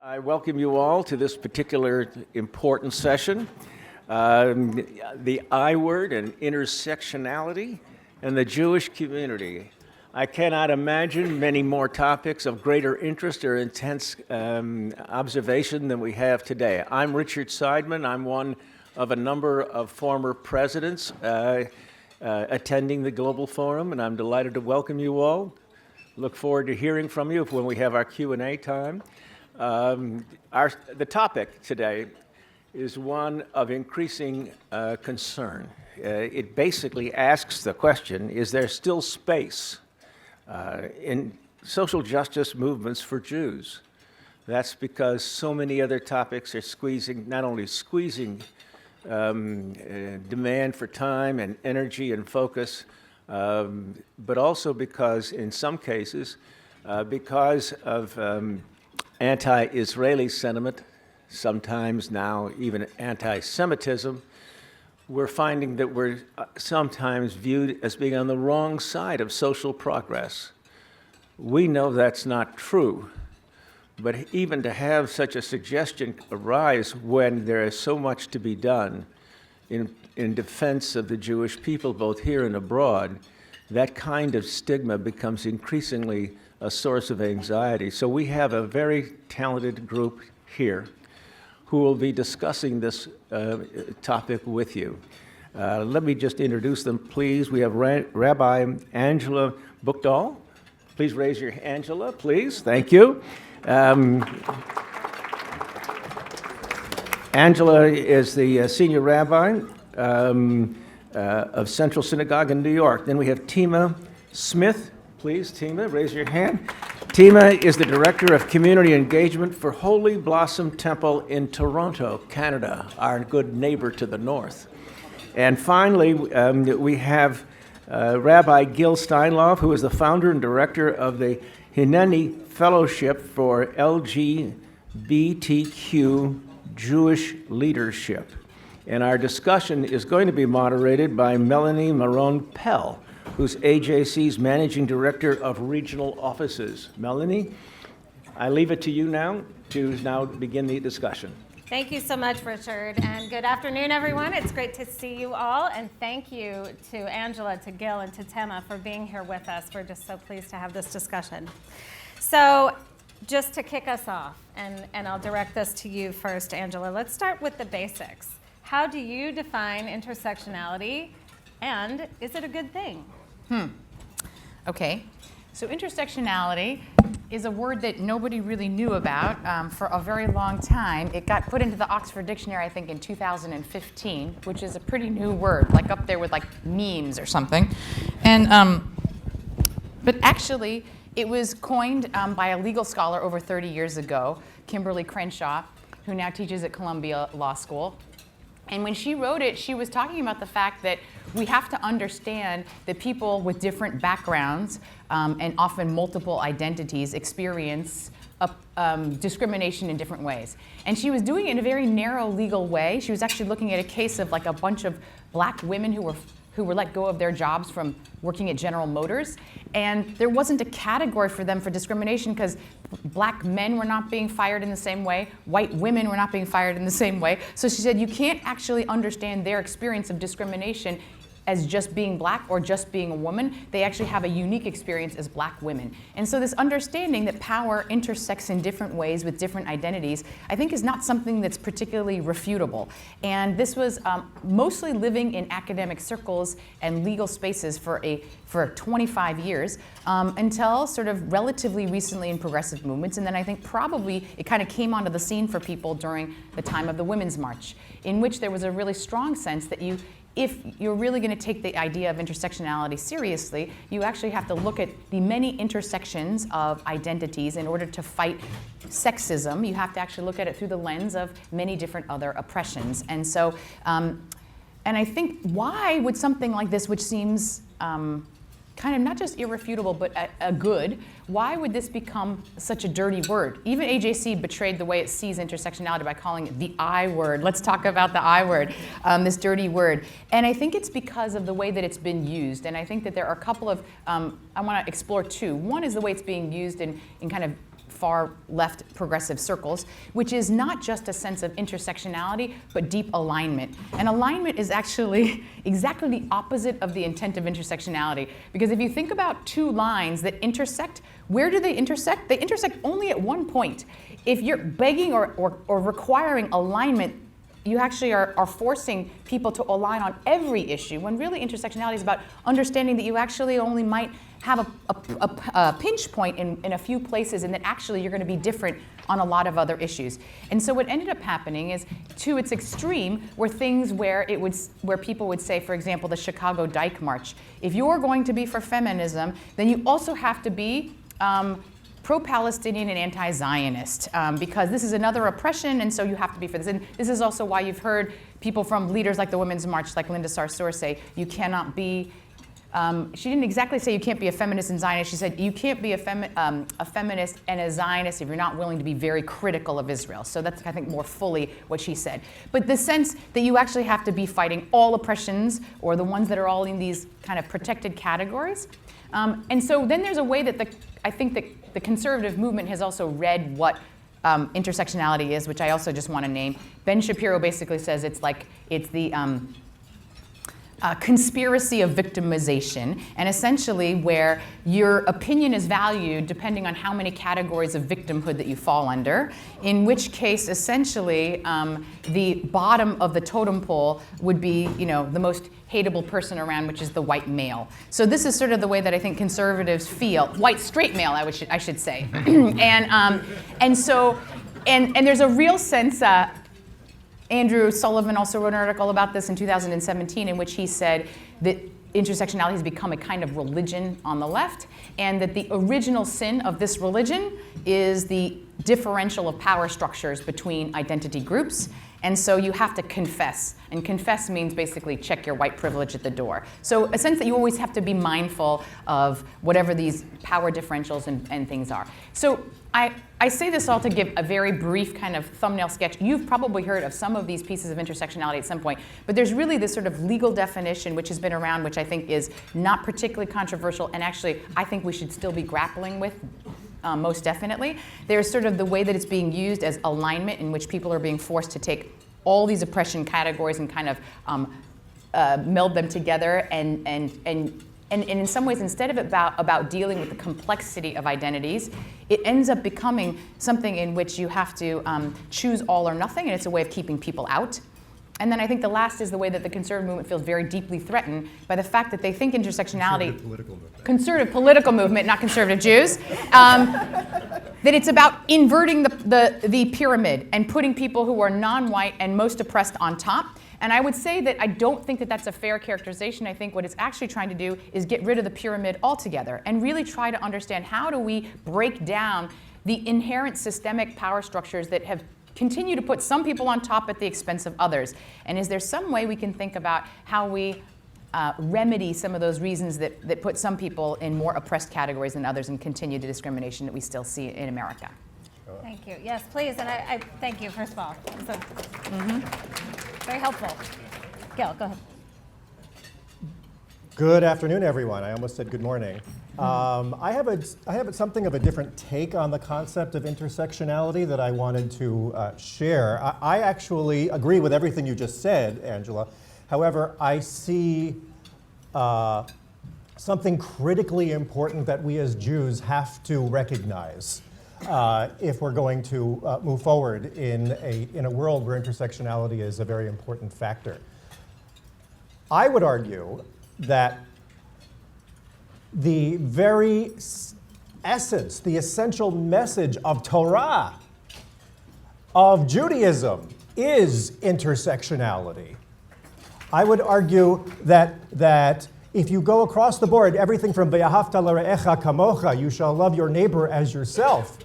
I welcome you all to this particular important session. The I word and intersectionality and the Jewish community. I cannot imagine many more topics of greater interest or intense observation than we have today. I'm Richard Seidman. I'm one of a number of former presidents attending the Global Forum, and I'm delighted to welcome you all. Look forward to hearing from you when we have our Q&A time. The topic today is one of increasing concern. It basically asks the question, is there still space in social justice movements for Jews? That's because so many other topics are not only squeezing demand for time and energy and focus, but also because in some cases, because of anti-Israeli sentiment, sometimes now even anti-Semitism, we're finding that we're sometimes viewed as being on the wrong side of social progress. We know that's not true, but even to have such a suggestion arise when there is so much to be done in defense of the Jewish people, both here and abroad, that kind of stigma becomes increasingly a source of anxiety. So we have a very talented group here who will be discussing this topic with you. Let me just introduce them, please. We have Rabbi Angela Buchdahl. Please raise your hand, Angela, please. Thank you. Angela is the senior rabbi of Central Synagogue in New York. Then we have Tima Smith. Please, Tima, raise your hand. Tima is the Director of Community Engagement for Holy Blossom Temple in Toronto, Canada, our good neighbor to the north. And finally, we have Rabbi Gil Steinlauf, who is the founder and director of the Hineni Fellowship for LGBTQ Jewish Leadership. And our discussion is going to be moderated by Melanie Marone-Pell, who's AJC's Managing Director of Regional Offices. Melanie, I leave it to you now to begin the discussion. Thank you so much, Richard, and good afternoon, everyone. It's great to see you all, and thank you to Angela, to Gil, and to Tema for being here with us. We're just so pleased to have this discussion. So just to kick us off, and I'll direct this to you first, Angela, let's start with the basics. How do you define intersectionality, and is it a good thing? Okay, so intersectionality is a word that nobody really knew about for a very long time. It got put into the Oxford Dictionary, I think, in 2015, which is a pretty new word, like up there with like memes or something. And but actually, it was coined by a legal scholar over 30 years ago, Kimberly Crenshaw, who now teaches at Columbia Law School. And when she wrote it, she was talking about the fact that we have to understand that people with different backgrounds and often multiple identities experience discrimination in different ways. And she was doing it in a very narrow legal way. She was actually looking at a case of like a bunch of black women who were let go of their jobs from working at General Motors. And there wasn't a category for them for discrimination because black men were not being fired in the same way, white women were not being fired in the same way. So she said you can't actually understand their experience of discrimination as just being black or just being a woman. They actually have a unique experience as black women. And so this understanding that power intersects in different ways with different identities, I think is not something that's particularly refutable. And this was mostly living in academic circles and legal spaces for 25 years until sort of relatively recently in progressive movements. And then I think probably it kind of came onto the scene for people during the time of the Women's March, in which there was a really strong sense that if you're really going to take the idea of intersectionality seriously, you actually have to look at the many intersections of identities in order to fight sexism. You have to actually look at it through the lens of many different other oppressions. And so, and I think why would something like this, which seems kind of not just irrefutable, but a good, why would this become such a dirty word? Even AJC betrayed the way it sees intersectionality by calling it the I word. Let's talk about the I word, this dirty word. And I think it's because of the way that it's been used. And I think that there are a couple of, I want to explore two. One is the way it's being used in kind of far left progressive circles, which is not just a sense of intersectionality, but deep alignment. And alignment is actually exactly the opposite of the intent of intersectionality. Because if you think about two lines that intersect, where do they intersect? They intersect only at one point. If you're begging or requiring alignment, you actually are forcing people to align on every issue, when really intersectionality is about understanding that you actually only might have a pinch point in a few places, and that actually you're going to be different on a lot of other issues. And so what ended up happening is, to its extreme, were things where people would say, for example, the Chicago Dyke March, if you're going to be for feminism, then you also have to be pro-Palestinian and anti-Zionist, because this is another oppression, and so you have to be for this. And this is also why you've heard people from leaders like the Women's March, like Linda Sarsour, say you cannot be, she didn't exactly say you can't be a feminist and Zionist. She said you can't be a feminist and a Zionist if you're not willing to be very critical of Israel. So that's, I think, more fully what she said. But the sense that you actually have to be fighting all oppressions, or the ones that are all in these kind of protected categories. And so then there's a way that I think that the conservative movement has also read what intersectionality is, which I also just want to name. Ben Shapiro basically says it's the conspiracy of victimization, and essentially where your opinion is valued depending on how many categories of victimhood that you fall under, in which case essentially the bottom of the totem pole would be, the most hateable person around, which is the white male. So this is sort of the way that I think conservatives feel, white straight male, I should say. and there's a real sense, Andrew Sullivan also wrote an article about this in 2017, in which he said that intersectionality has become a kind of religion on the left, and that the original sin of this religion is the differential of power structures between identity groups. And so you have to confess. And confess means basically check your white privilege at the door. So a sense that you always have to be mindful of whatever these power differentials and things are. So I say this all to give a very brief kind of thumbnail sketch. You've probably heard of some of these pieces of intersectionality at some point, but there's really this sort of legal definition which has been around, which I think is not particularly controversial, and actually I think we should still be grappling with. Most definitely. There's sort of the way that it's being used as alignment, in which people are being forced to take all these oppression categories and kind of meld them together, and in some ways, instead of about dealing with the complexity of identities, it ends up becoming something in which you have to choose all or nothing, and it's a way of keeping people out. And then I think the last is the way that the conservative movement feels very deeply threatened by the fact that they think intersectionality, conservative political movement, not conservative Jews, that it's about inverting the pyramid and putting people who are non-white and most oppressed on top. And I would say that I don't think that that's a fair characterization. I think what it's actually trying to do is get rid of the pyramid altogether and really try to understand, how do we break down the inherent systemic power structures that have continue to put some people on top at the expense of others? And is there some way we can think about how we remedy some of those reasons that put some people in more oppressed categories than others, and continue the discrimination that we still see in America? Thank you. Yes, please. And I thank you, first of all. So, very helpful. Gil, go ahead. Good afternoon, everyone. I almost said good morning. I have something of a different take on the concept of intersectionality that I wanted to share. I actually agree with everything you just said, Angela. However, I see something critically important that we as Jews have to recognize if we're going to move forward in a world where intersectionality is a very important factor. I would argue that the very essence, the essential message of Torah, of Judaism, is intersectionality. I would argue that if you go across the board, everything from Ve'ahavta l're'echa kamocha, you shall love your neighbor as yourself,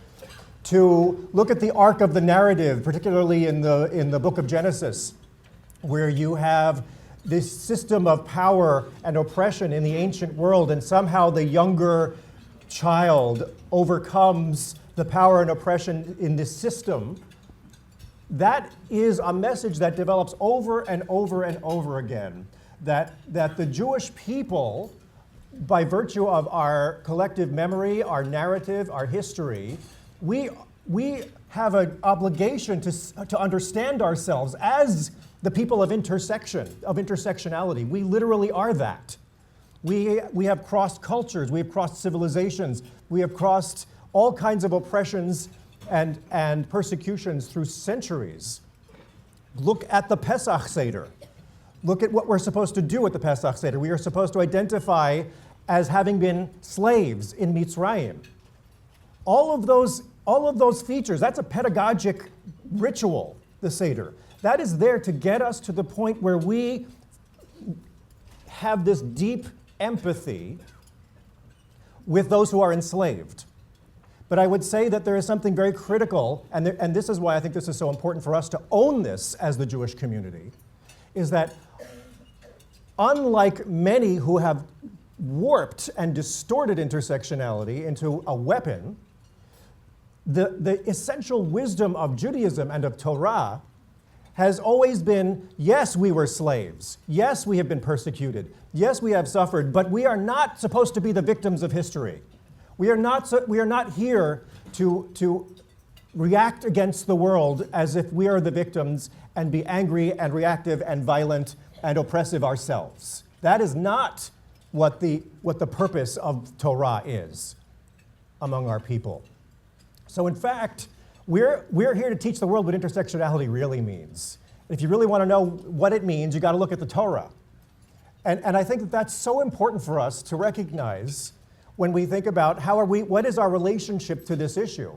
to look at the arc of the narrative, particularly in the book of Genesis, where you have this system of power and oppression in the ancient world, and somehow the younger child overcomes the power and oppression in this system. That is a message that develops over and over and over again, that the Jewish people, by virtue of our collective memory, our narrative, our history, we have an obligation to understand ourselves as the people of intersectionality. We literally are that. We have crossed cultures, we have crossed civilizations, we have crossed all kinds of oppressions and persecutions through centuries. Look at the Pesach Seder. Look at what we're supposed to do at the Pesach Seder. We are supposed to identify as having been slaves in Mitzrayim. All of those features, that's a pedagogic ritual, the Seder. That is there to get us to the point where we have this deep empathy with those who are enslaved. But I would say that there is something very critical, and this is why I think this is so important for us to own this as the Jewish community, is that unlike many who have warped and distorted intersectionality into a weapon, the essential wisdom of Judaism and of Torah has always been, yes, we were slaves. Yes, we have been persecuted. Yes, we have suffered, but we are not supposed to be the victims of history. We are not here to react against the world as if we are the victims and be angry and reactive and violent and oppressive ourselves. That is not what the purpose of Torah is among our people. So in fact, we're here to teach the world what intersectionality really means. If you really want to know what it means, you got to look at the Torah. And I think that that's so important for us to recognize when we think about what is our relationship to this issue.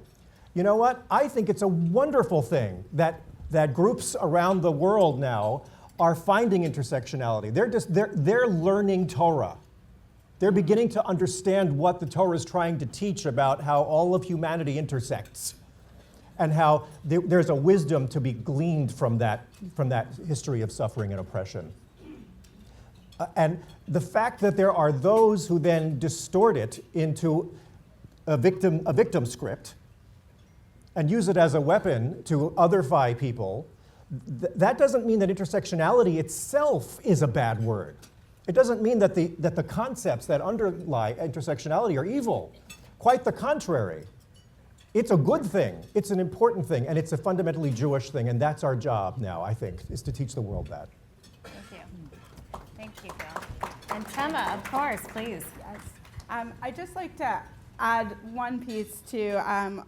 You know what? I think it's a wonderful thing that groups around the world now are finding intersectionality. They're learning Torah. They're beginning to understand what the Torah is trying to teach about how all of humanity intersects, and how there's a wisdom to be gleaned from that history of suffering and oppression. And the fact that there are those who then distort it into a victim script and use it as a weapon to otherify people, that doesn't mean that intersectionality itself is a bad word. It doesn't mean that the concepts that underlie intersectionality are evil. Quite the contrary. It's a good thing, it's an important thing, and it's a fundamentally Jewish thing, and that's our job now, I think, is to teach the world that. Thank you. Thank you, Bill. And Tema, of course, please. Yes. I'd just like to add one piece to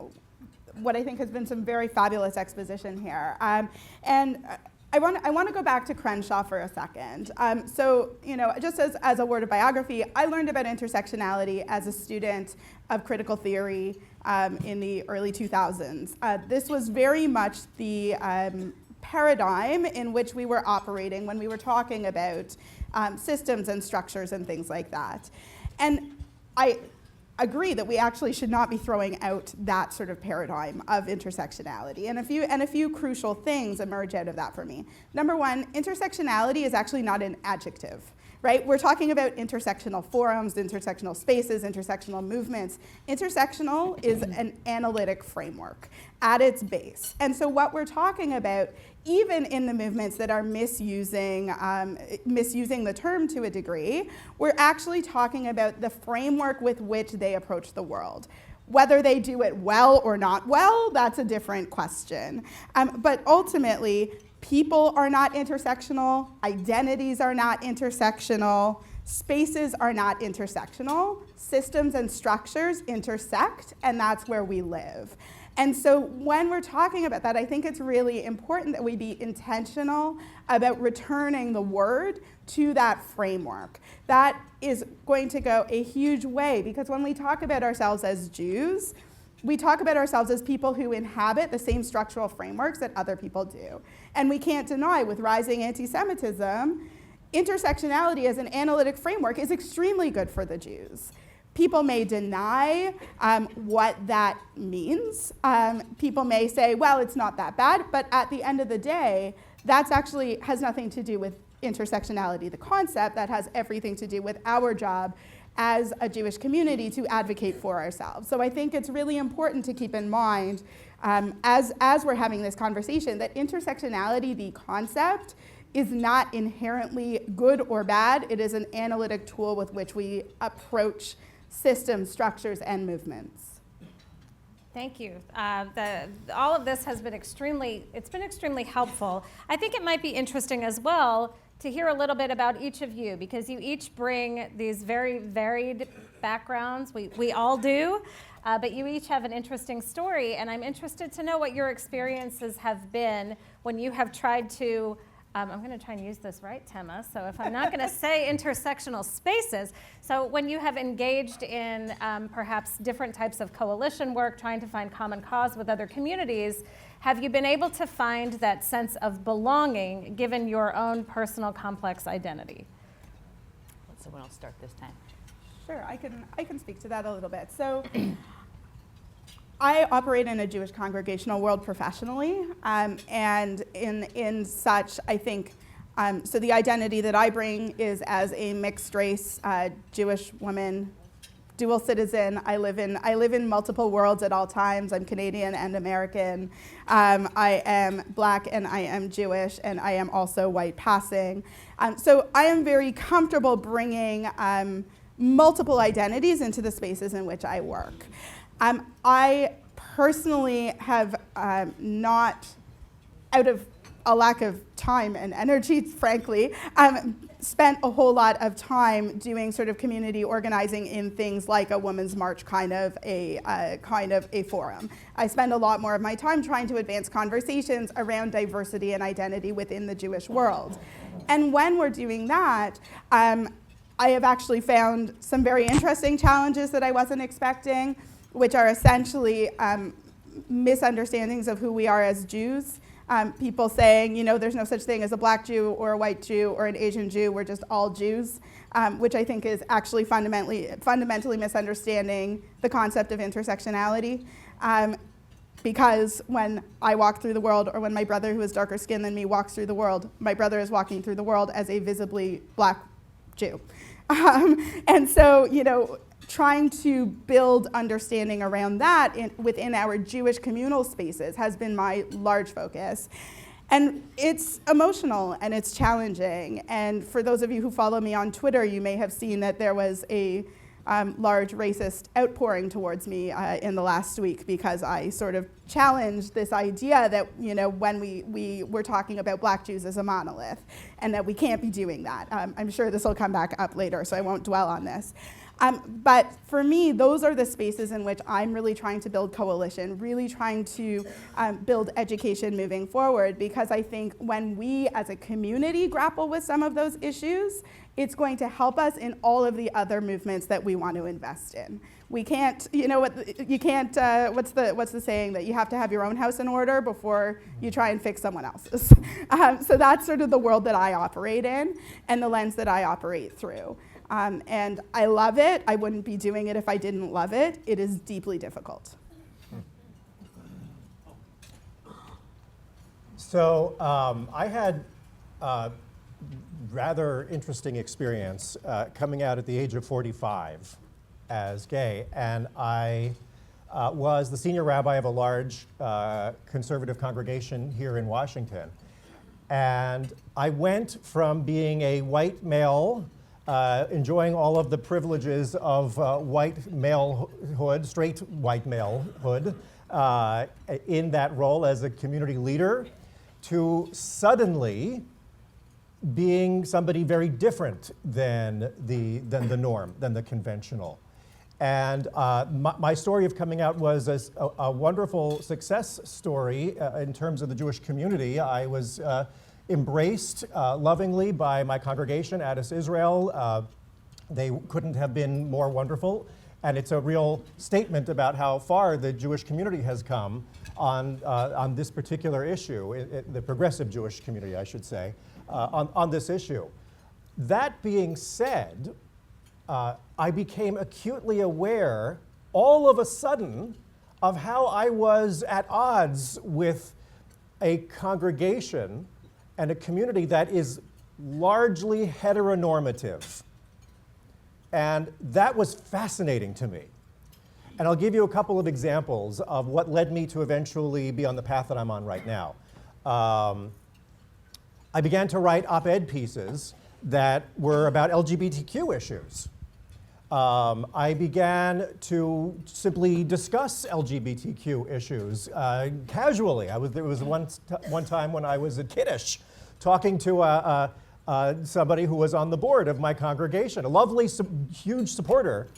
what I think has been some very fabulous exposition here. And I want to go back to Crenshaw for a second. So, just as a word of biography, I learned about intersectionality as a student of critical theory in the early 2000s. This was very much the paradigm in which we were operating when we were talking about systems and structures and things like that. And I agree that we actually should not be throwing out that sort of paradigm of intersectionality. And a few crucial things emerge out of that for me. Number one, intersectionality is actually not an adjective, right? We're talking about intersectional forums, intersectional spaces, intersectional movements. Intersectional is an analytic framework at its base. And so what we're talking about, even in the movements that are misusing the term to a degree, we're actually talking about the framework with which they approach the world. Whether they do it well or not well, that's a different question. But ultimately, people are not intersectional, identities are not intersectional, spaces are not intersectional, systems and structures intersect, and that's where we live. And so when we're talking about that, I think it's really important that we be intentional about returning the word to that framework. That is going to go a huge way, because when we talk about ourselves as Jews, we talk about ourselves as people who inhabit the same structural frameworks that other people do. And we can't deny, with rising anti-Semitism, intersectionality as an analytic framework is extremely good for the Jews. People may deny what that means. People may say, well, it's not that bad, but at the end of the day, that's actually has nothing to do with intersectionality, the concept. That has everything to do with our job as a Jewish community to advocate for ourselves. So I think it's really important to keep in mind, as we're having this conversation, that intersectionality, the concept, is not inherently good or bad. It is an analytic tool with which we approach systems, structures, and movements. Thank you. All of this has been it's been extremely helpful. I think it might be interesting as well to hear a little bit about each of you, because you each bring these very varied backgrounds. We all do, but you each have an interesting story, and I'm interested to know what your experiences have been when you have tried to, I'm going to try and use this right, Tema, so if I'm not going to say intersectional spaces, so when you have engaged in perhaps different types of coalition work, trying to find common cause with other communities, have you been able to find that sense of belonging given your own personal complex identity? Let someone else start this time. Sure, I can speak to that a little bit. So I operate in a Jewish congregational world professionally, and in such, I think, so the identity that I bring is as a mixed race Jewish woman, dual citizen. I live in multiple worlds at all times. I'm Canadian and American. I am Black and I am Jewish, and I am also white passing. So I am very comfortable bringing multiple identities into the spaces in which I work. I personally have not, out of a lack of time and energy, frankly, spent a whole lot of time doing sort of community organizing in things like a Women's March kind of a forum. I spend a lot more of my time trying to advance conversations around diversity and identity within the Jewish world. And when we're doing that, I have actually found some very interesting challenges that I wasn't expecting, which are essentially misunderstandings of who we are as Jews. People saying, you know, there's no such thing as a Black Jew or a white Jew or an Asian Jew, we're just all Jews, which I think is actually fundamentally misunderstanding the concept of intersectionality. Because when I walk through the world, or when my brother who is darker skinned than me walks through the world, my brother is walking through the world as a visibly Black Jew. And so, you know, trying to build understanding around that within our Jewish communal spaces has been my large focus. And it's emotional and it's challenging. And for those of you who follow me on Twitter, you may have seen that there was a large racist outpouring towards me in the last week, because I sort of challenged this idea that, you know, when we were talking about Black Jews as a monolith, and that we can't be doing that. I'm sure this will come back up later, so I won't dwell on this. But for me, those are the spaces in which I'm really trying to build coalition, really trying to build education moving forward, because I think when we as a community grapple with some of those issues, it's going to help us in all of the other movements that we want to invest in. We can't, you know what, you can't, what's the saying, that you have to have your own house in order before you try and fix someone else's. So that's sort of the world that I operate in and the lens that I operate through. And I love it. I wouldn't be doing it if I didn't love it. It is deeply difficult. So I had a rather interesting experience coming out at the age of 45 as gay, and I was the senior rabbi of a large conservative congregation here in Washington. And I went from being a white male enjoying all of the privileges of white malehood, straight white malehood, in that role as a community leader, to suddenly being somebody very different than the norm, than the conventional. And my story of coming out was a wonderful success story in terms of the Jewish community. I was embraced lovingly by my congregation, Addis Israel. They couldn't have been more wonderful. And it's a real statement about how far the Jewish community has come on this particular issue, the progressive Jewish community, I should say, on this issue. That being said, I became acutely aware all of a sudden of how I was at odds with a congregation and a community that is largely heteronormative. And that was fascinating to me. And I'll give you a couple of examples of what led me to eventually be on the path that I'm on right now. I began to write op-ed pieces that were about LGBTQ issues. I began to simply discuss LGBTQ issues casually. There was one time when I was at Kiddush talking to somebody who was on the board of my congregation, a lovely, huge supporter.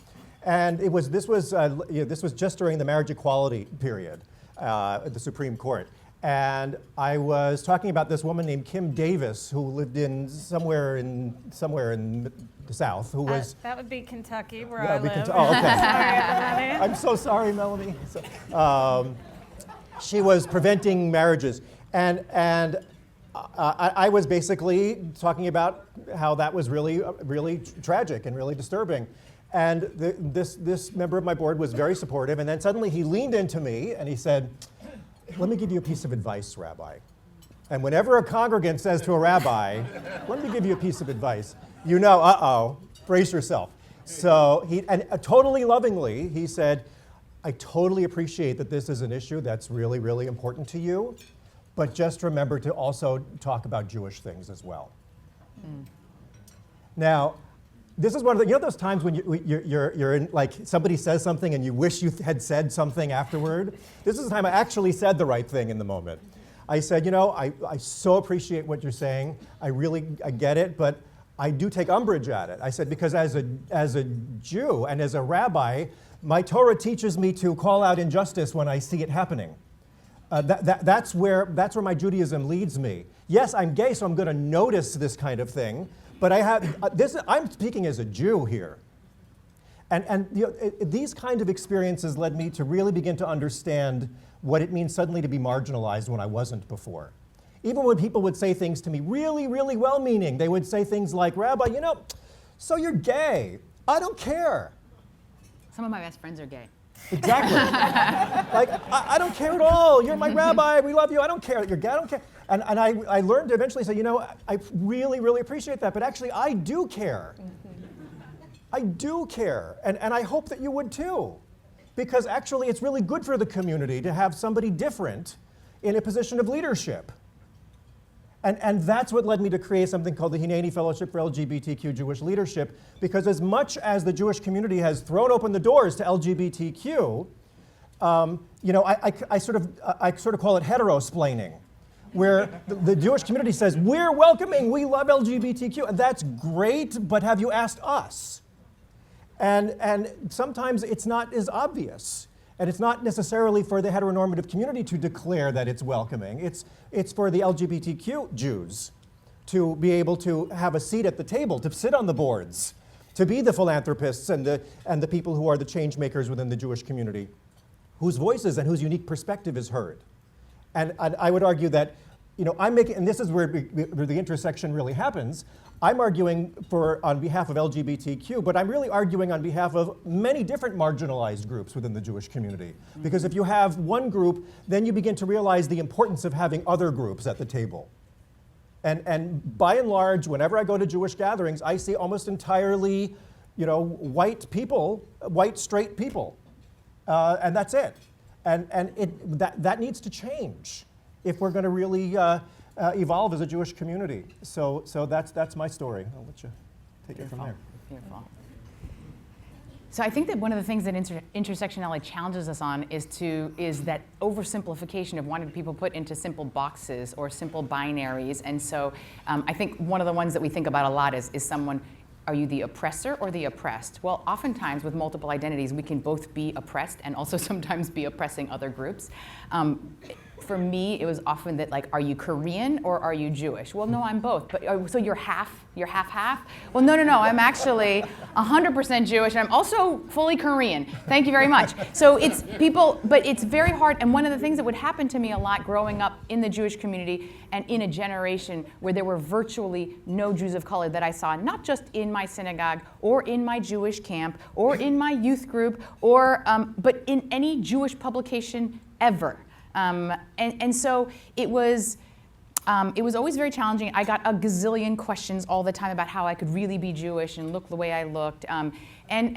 And this was just during the marriage equality period at the Supreme Court. And I was talking about this woman named Kim Davis, who lived in somewhere in the South, who was. That would be Kentucky, where Yeah, I we live. can oh, okay. Sorry, everybody. I'm so sorry, Melanie. She was preventing marriages, and I was basically talking about how that was really tragic and really disturbing. And this member of my board was very supportive, and then suddenly he leaned into me and he said, "Let me give you a piece of advice, Rabbi." And whenever a congregant says to a rabbi, "Let me give you a piece of advice," you know, uh-oh, brace yourself. So totally lovingly, he said, "I totally appreciate that this is an issue that's really, really important to you, but just remember to also talk about Jewish things as well." Now, this is one of those times when you're in, like, somebody says something and you wish you had said something afterward. This is the time I actually said the right thing in the moment. I said, I so appreciate what you're saying. I get it, but I do take umbrage at it. I said, because as a Jew and as a rabbi, my Torah teaches me to call out injustice when I see it happening. That's where my Judaism leads me. Yes, I'm gay, so I'm going to notice this kind of thing. But I'm speaking as a Jew here. And these kind of experiences led me to really begin to understand what it means suddenly to be marginalized when I wasn't before. Even when people would say things to me really, really well-meaning, they would say things like, "Rabbi, so you're gay. I don't care." Some of my best friends are gay. Exactly. Like, I don't care at all. You're my rabbi. We love you. I don't care that you're gay. I don't care. And I learned to eventually say, I really, really appreciate that, but actually I do care. I do care. And I hope that you would too. Because actually it's really good for the community to have somebody different in a position of leadership. And that's what led me to create something called the Hineni Fellowship for LGBTQ Jewish Leadership, because as much as the Jewish community has thrown open the doors to LGBTQ, I sort of call it heterosplaining, where the Jewish community says, "We're welcoming, we love LGBTQ," and that's great, but have you asked us? And sometimes it's not as obvious. And it's not necessarily for the heteronormative community to declare that it's welcoming. It's for the LGBTQ Jews to be able to have a seat at the table, to sit on the boards, to be the philanthropists and the people who are the change makers within the Jewish community, whose voices and whose unique perspective is heard. And I would argue that, and this is where the intersection really happens. I'm arguing on behalf of LGBTQ, but I'm really arguing on behalf of many different marginalized groups within the Jewish community. Because if you have one group, then you begin to realize the importance of having other groups at the table. And by and large, whenever I go to Jewish gatherings, I see almost entirely, white people, white straight people, and that's it. And that needs to change if we're going to really evolve as a Jewish community. So that's my story. I'll let you take it from there. Beautiful. So I think that one of the things that intersectionality challenges us on is that oversimplification of wanting people put into simple boxes or simple binaries. And so I think one of the ones that we think about a lot is someone, are you the oppressor or the oppressed? Well, oftentimes with multiple identities, we can both be oppressed and also sometimes be oppressing other groups. For me, it was often that, like, are you Korean or are you Jewish? Well, no, I'm both. But so you're half? Well, no, I'm actually 100% Jewish, and I'm also fully Korean. Thank you very much. So it's people, but it's very hard. And one of the things that would happen to me a lot growing up in the Jewish community and in a generation where there were virtually no Jews of color that I saw, not just in my synagogue or in my Jewish camp or in my youth group, or but in any Jewish publication ever. And so it was always very challenging. I got a gazillion questions all the time about how I could really be Jewish and look the way I looked. And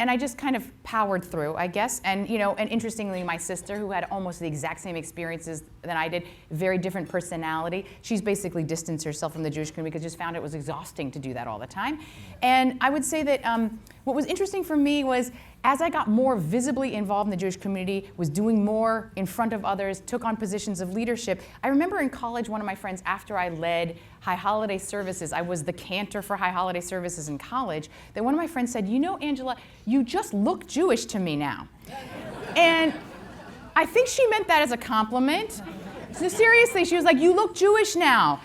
I just kind of powered through, I guess. And and interestingly, my sister, who had almost the exact same experiences than I did, very different personality, she's basically distanced herself from the Jewish community because just found it was exhausting to do that all the time. And I would say that what was interesting for me was as I got more visibly involved in the Jewish community, was doing more in front of others, took on positions of leadership. I remember in college, one of my friends, after I led High Holiday Services, I was the cantor for High Holiday Services in college, that one of my friends said, you know, Angela, you just look Jewish to me now. And I think she meant that as a compliment. So seriously, she was like, you look Jewish now.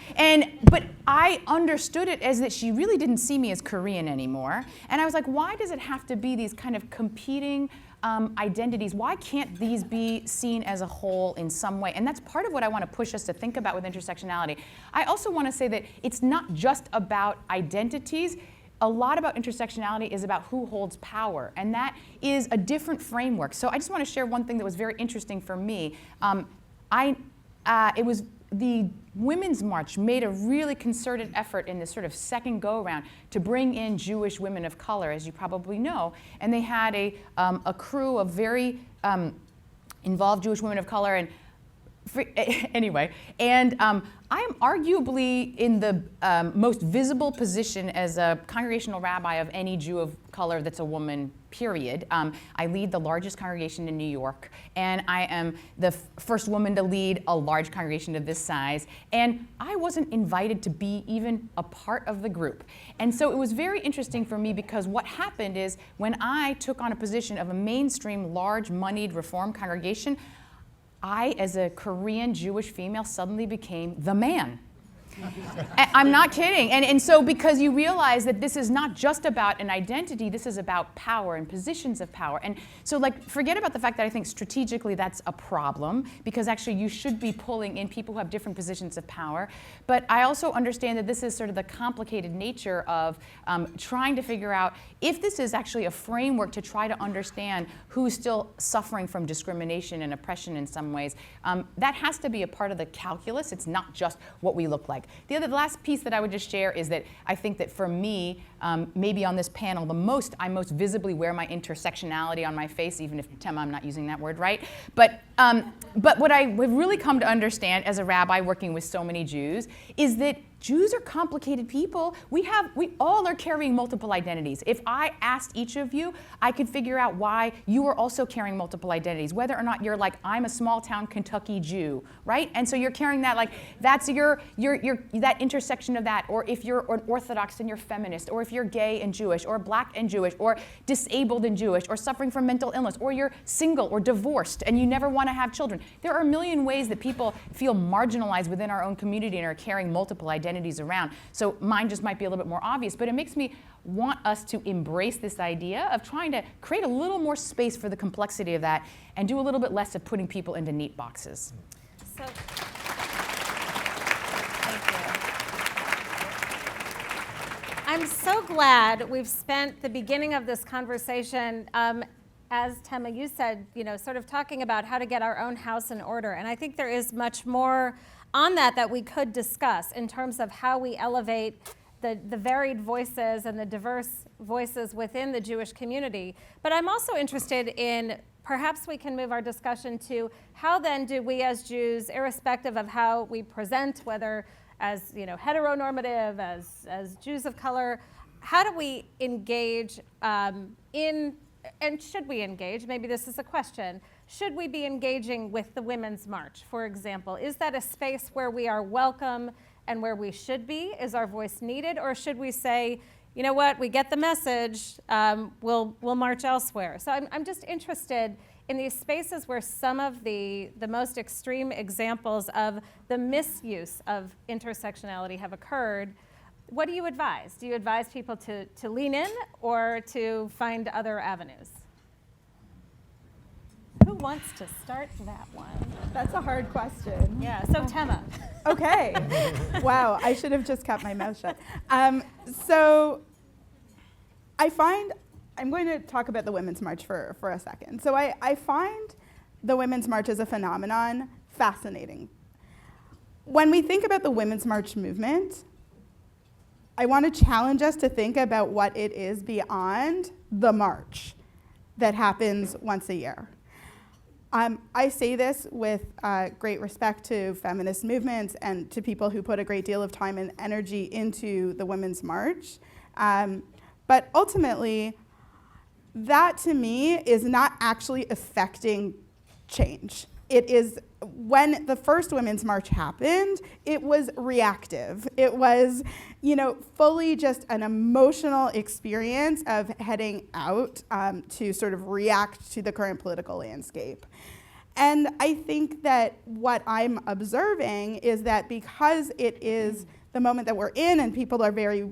But I understood it as that she really didn't see me as Korean anymore. And I was like, why does it have to be these kind of competing identities? Why can't these be seen as a whole in some way? And that's part of what I want to push us to think about with intersectionality. I also want to say that it's not just about identities. A lot about intersectionality is about who holds power, and that is a different framework. So I just want to share one thing that was very interesting for me. It was the Women's March made a really concerted effort in this sort of second go-around to bring in Jewish women of color, as you probably know. And they had a crew of very involved Jewish women of color. And anyway, and I am arguably in the most visible position as a congregational rabbi of any Jew of color that's a woman, period. I lead the largest congregation in New York, and I am the first woman to lead a large congregation of this size, and I wasn't invited to be even a part of the group. And so it was very interesting for me because what happened is when I took on a position of a mainstream, large, moneyed Reform congregation, I, as a Korean Jewish female, suddenly became the man. I'm not kidding. And so because you realize that this is not just about an identity, this is about power and positions of power. And so like, forget about the fact that I think strategically that's a problem, because actually you should be pulling in people who have different positions of power. But I also understand that this is sort of the complicated nature of trying to figure out if this is actually a framework to try to understand who's still suffering from discrimination and oppression in some ways. That has to be a part of the calculus. It's not just what we look like. The last piece that I would just share is that I think that for me, maybe on this panel, I most visibly wear my intersectionality on my face, even if, Tema, I'm not using that word right. But what I have really come to understand as a rabbi working with so many Jews is that Jews are complicated people. We all are carrying multiple identities. If I asked each of you, I could figure out why you are also carrying multiple identities, whether or not you're like, I'm a small town Kentucky Jew, right? And so you're carrying that, like, that's that intersection of that, or if you're an Orthodox and you're feminist, or if you're gay and Jewish, or black and Jewish, or disabled and Jewish, or suffering from mental illness, or you're single or divorced and you never want to have children. There are a million ways that people feel marginalized within our own community and are carrying multiple identities around. So mine just might be a little bit more obvious, but it makes me want us to embrace this idea of trying to create a little more space for the complexity of that and do a little bit less of putting people into neat boxes. So, thank you. I'm so glad we've spent the beginning of this conversation, as Tema, you said, sort of talking about how to get our own house in order. And I think there is much more on that we could discuss in terms of how we elevate the varied voices and the diverse voices within the Jewish community. But I'm also interested in, perhaps we can move our discussion to how then do we as Jews, irrespective of how we present, whether as heteronormative, as Jews of color, how do we engage and should we engage? Maybe this is a question. Should we be engaging with the Women's March, for example? Is that a space where we are welcome and where we should be? Is our voice needed? Or should we say, you know what, we get the message, we'll march elsewhere? So I'm just interested in these spaces where some of the most extreme examples of the misuse of intersectionality have occurred. What do you advise? Do you advise people to lean in or to find other avenues? Who wants to start that one? That's a hard question. Yeah, so Tema. Okay. Wow, I should have just kept my mouth shut. So I'm going to talk about the Women's March for a second. So I find the Women's March as a phenomenon fascinating. When we think about the Women's March movement, I want to challenge us to think about what it is beyond the march that happens once a year. I say this with great respect to feminist movements and to people who put a great deal of time and energy into the Women's March. But ultimately, that to me is not actually affecting change. It is, when the first Women's March happened, it was reactive. It was, fully just an emotional experience of heading out to sort of react to the current political landscape. And I think that what I'm observing is that because it is the moment that we're in and people are very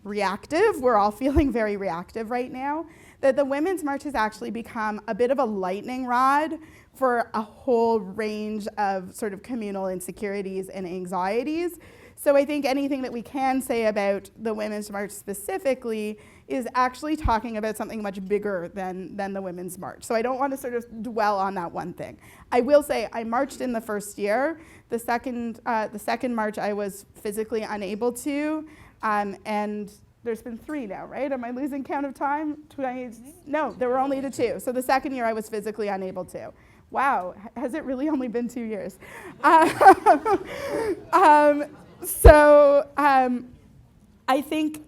reactive, we're all feeling very reactive right now, that the Women's March has actually become a bit of a lightning rod for a whole range of sort of communal insecurities and anxieties. So I think anything that we can say about the Women's March specifically is actually talking about something much bigger than the Women's March. So I don't want to sort of dwell on that one thing. I will say I marched in the first year. The second march I was physically unable to, and there's been 3 now, right? Am I losing count of time? No, there were only the 2. So the second year I was physically unable to. Wow, has it really only been 2 years? I think,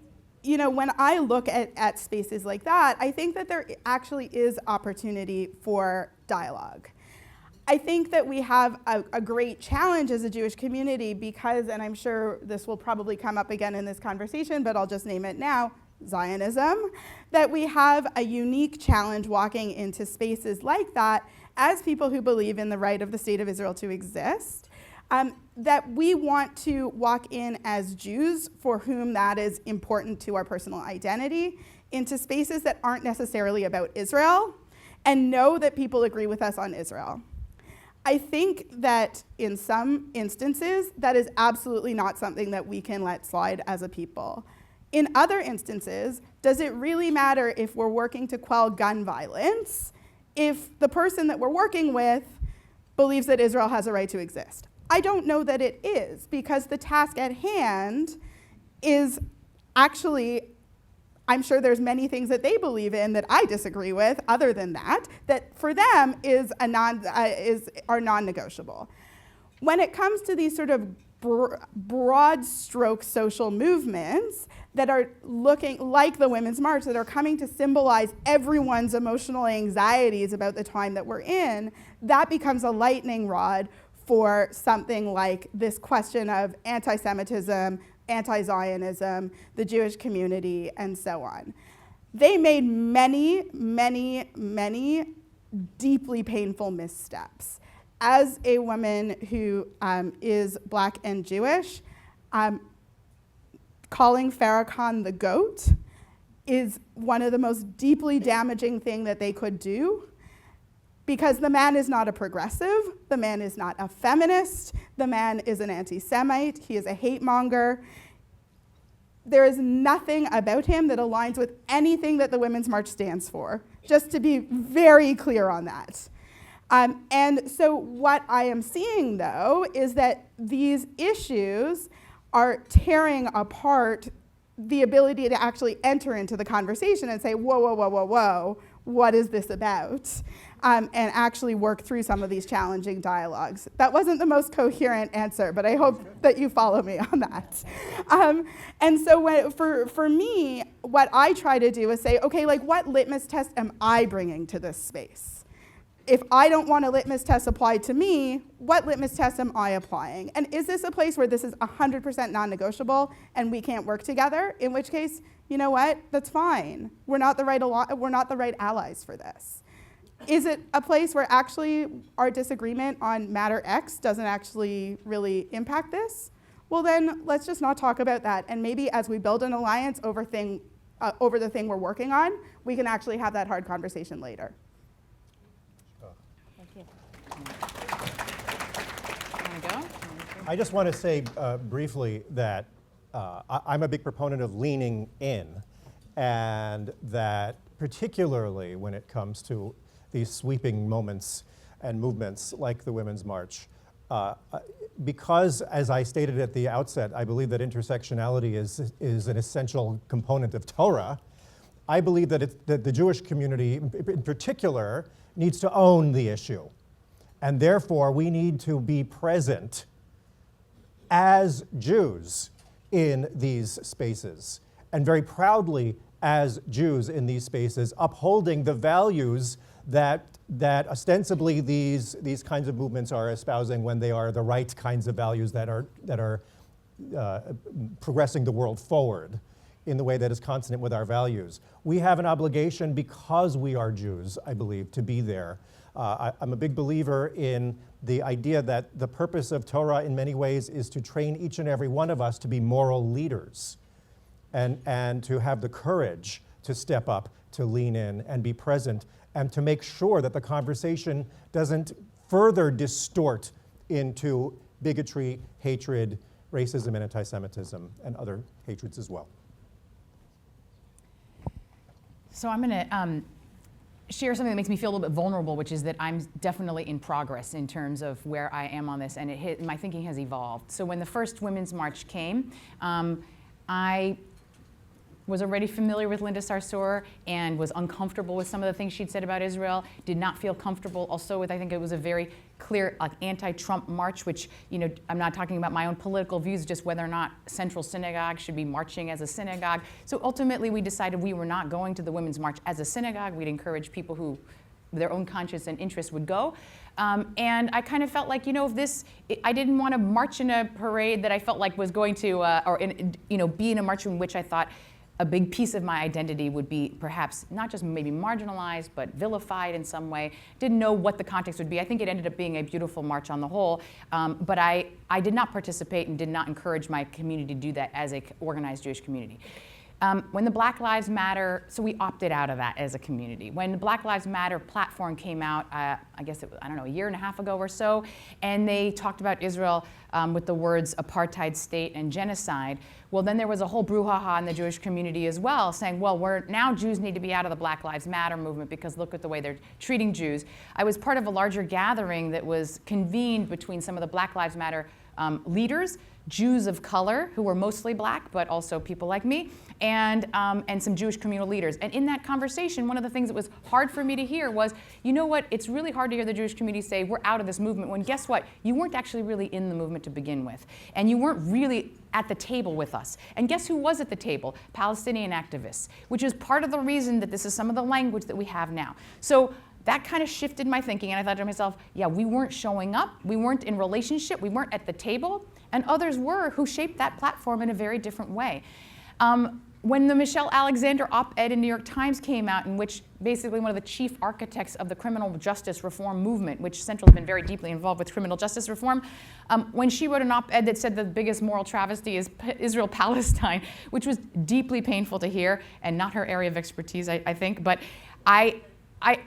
when I look at spaces like that, I think that there actually is opportunity for dialogue. I think that we have a great challenge as a Jewish community because, and I'm sure this will probably come up again in this conversation, but I'll just name it now, Zionism, that we have a unique challenge walking into spaces like that as people who believe in the right of the state of Israel to exist, that we want to walk in as Jews for whom that is important to our personal identity into spaces that aren't necessarily about Israel and know that people agree with us on Israel. I think that in some instances, that is absolutely not something that we can let slide as a people. In other instances, does it really matter if we're working to quell gun violence if the person that we're working with believes that Israel has a right to exist? I don't know that it is, because the task at hand is actually, I'm sure there's many things that they believe in that I disagree with, other than that for them are non-negotiable. When it comes to these sort of broad stroke social movements that are looking like the Women's March, that are coming to symbolize everyone's emotional anxieties about the time that we're in, that becomes a lightning rod for something like this question of anti-Semitism, anti-Zionism, the Jewish community, and so on. They made many, many, many deeply painful missteps. As a woman who is Black and Jewish, calling Farrakhan the GOAT is one of the most deeply damaging things that they could do, because the man is not a progressive, the man is not a feminist, the man is an anti-Semite, he is a hate monger. There is nothing about him that aligns with anything that the Women's March stands for, just to be very clear on that. And so what I am seeing, though, is that these issues are tearing apart the ability to actually enter into the conversation and say, whoa, whoa, whoa, whoa, whoa, what is this about? And actually work through some of these challenging dialogues. That wasn't the most coherent answer, but I hope that you follow me on that. And so for me, what I try to do is say, okay, like, what litmus test am I bringing to this space? If I don't want a litmus test applied to me, what litmus test am I applying? And is this a place where this is 100% non-negotiable and we can't work together? In which case, you know what? That's fine. We're not the right allies for this. Is it a place where actually our disagreement on matter X doesn't actually really impact this? Well, then let's just not talk about that. And maybe as we build an alliance over the thing we're working on, we can actually have that hard conversation later. I just want to say briefly that I'm a big proponent of leaning in, and that particularly when it comes to these sweeping moments and movements like the Women's March, because, as I stated at the outset, I believe that intersectionality is an essential component of Torah. I believe that the Jewish community in particular needs to own the issue. And therefore, we need to be present as Jews in these spaces, and very proudly as Jews in these spaces, upholding the values that ostensibly these kinds of movements are espousing when they are the right kinds of values that are progressing the world forward in the way that is consonant with our values. We have an obligation because we are Jews, I believe, to be there. I'm a big believer in the idea that the purpose of Torah in many ways is to train each and every one of us to be moral leaders and to have the courage to step up, to lean in and be present, and to make sure that the conversation doesn't further distort into bigotry, hatred, racism, and anti-Semitism, and other hatreds as well. So I'm going to share something that makes me feel a little bit vulnerable, which is that I'm definitely in progress in terms of where I am on this, and my thinking has evolved. So when the first Women's March came, I was already familiar with Linda Sarsour and was uncomfortable with some of the things she'd said about Israel, did not feel comfortable also with, I think it was a very clear anti-Trump march, which, I'm not talking about my own political views, just whether or not Central Synagogue should be marching as a synagogue. So ultimately we decided we were not going to the Women's March as a synagogue. We'd encourage people who their own conscience and interest would go. And I kind of felt like, I didn't want to march in a parade that I felt like was going to, be in a march in which I thought a big piece of my identity would be perhaps not just maybe marginalized, but vilified in some way. Didn't know what the context would be. I think it ended up being a beautiful march on the whole, but I did not participate and did not encourage my community to do that as an organized Jewish community. When the Black Lives Matter, so we opted out of that as a community. When the Black Lives Matter platform came out, I guess, a year and a half ago or so, and they talked about Israel with the words apartheid state and genocide, well, then there was a whole brouhaha in the Jewish community as well, saying, well, now Jews need to be out of the Black Lives Matter movement because look at the way they're treating Jews. I was part of a larger gathering that was convened between some of the Black Lives Matter leaders, Jews of color who were mostly black, but also people like me, and some Jewish communal leaders. And in that conversation, one of the things that was hard for me to hear was, you know what, it's really hard to hear the Jewish community say, we're out of this movement, when guess what, you weren't actually really in the movement to begin with. And you weren't really at the table with us. And guess who was at the table? Palestinian activists, which is part of the reason that this is some of the language that we have now. So that kind of shifted my thinking, and I thought to myself, yeah, we weren't showing up, we weren't in relationship, we weren't at the table, and others were who shaped that platform in a very different way. When the Michelle Alexander op-ed in New York Times came out, in which basically one of the chief architects of the criminal justice reform movement, which Central has been very deeply involved with criminal justice reform, when she wrote an op-ed that said the biggest moral travesty is Israel-Palestine, which was deeply painful to hear, and not her area of expertise, I think, but I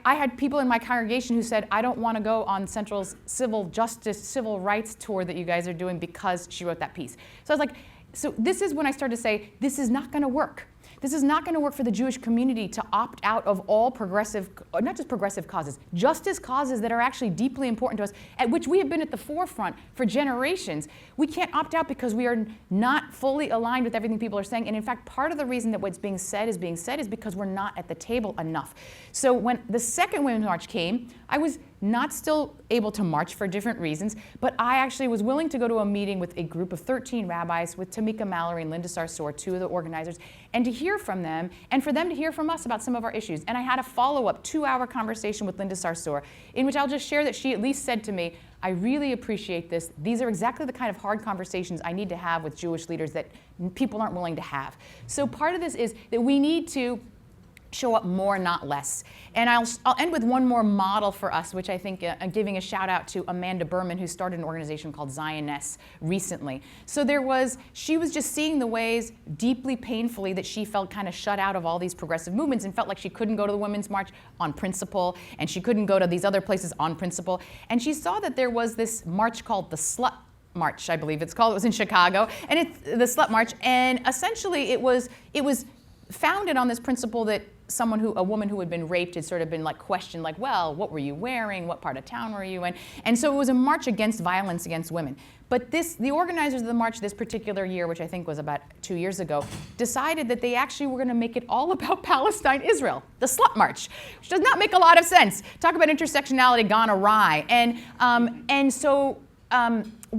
had people in my congregation who said, I don't want to go on Central's civil justice, civil rights tour that you guys are doing because she wrote that piece. So I was like, so this is when I started to say, this is not going to work. This is not going to work for the Jewish community to opt out of all progressive, not just progressive causes, justice causes that are actually deeply important to us, at which we have been at the forefront for generations. We can't opt out because we are not fully aligned with everything people are saying. And in fact, part of the reason that what's being said is because we're not at the table enough. So when the second Women's March came, I was not still able to march for different reasons, but I actually was willing to go to a meeting with a group of 13 rabbis, with Tamika Mallory and Linda Sarsour, two of the organizers, and to hear from them, and for them to hear from us about some of our issues. And I had a follow-up 2-hour conversation with Linda Sarsour, in which I'll just share that she at least said to me, I really appreciate this. These are exactly the kind of hard conversations I need to have with Jewish leaders that people aren't willing to have. So part of this is that we need to show up more, not less. And I'll end with one more model for us, which I think I'm giving a shout out to Amanda Berman, who started an organization called Zioness recently. So she was just seeing the ways deeply painfully that she felt kind of shut out of all these progressive movements and felt like she couldn't go to the Women's March on principle, and she couldn't go to these other places on principle. And she saw that there was this march called the Slut March, I believe it's called. It was in Chicago, and it's the Slut March. And essentially it was founded on this principle that a woman who had been raped had sort of been like questioned, like, well, what were you wearing? What part of town were you in? And so it was a march against violence against women. But the organizers of the march this particular year, which I think was about 2 years ago, decided that they actually were going to make it all about Palestine, Israel, the Slut March, which does not make a lot of sense. Talk about intersectionality gone awry. And so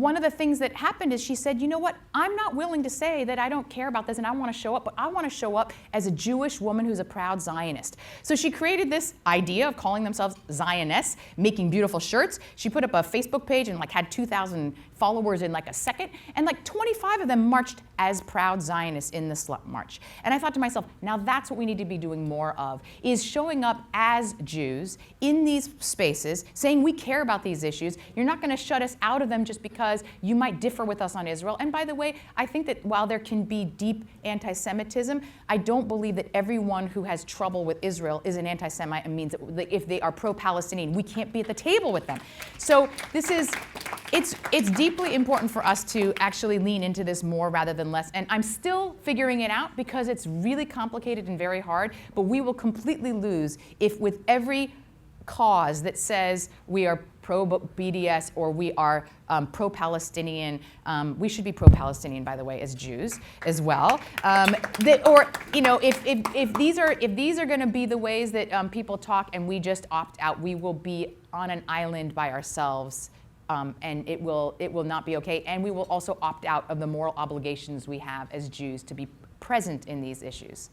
one of the things that happened is she said, you know what, I'm not willing to say that I don't care about this and I want to show up, but I want to show up as a Jewish woman who's a proud Zionist. So she created this idea of calling themselves Zionists, making beautiful shirts. She put up a Facebook page and like had 2,000 followers in like a second, and like 25 of them marched as proud Zionists in the Slut March. And I thought to myself, now that's what we need to be doing more of, is showing up as Jews in these spaces, saying we care about these issues. You're not going to shut us out of them just because you might differ with us on Israel. And by the way, I think that while there can be deep anti-Semitism, I don't believe that everyone who has trouble with Israel is an anti-Semite and means that if they are pro-Palestinian, we can't be at the table with them. So this is, it's deeply important for us to actually lean into this more rather than less. And I'm still figuring it out because it's really complicated and very hard, but we will completely lose if with every cause that says we are pro-BDS or we are pro-Palestinian, we should be pro-Palestinian, by the way, as Jews as well. Or you know, if these are going to be the ways that people talk and we just opt out, we will be on an island by ourselves, and it will not be okay. And we will also opt out of the moral obligations we have as Jews to be present in these issues.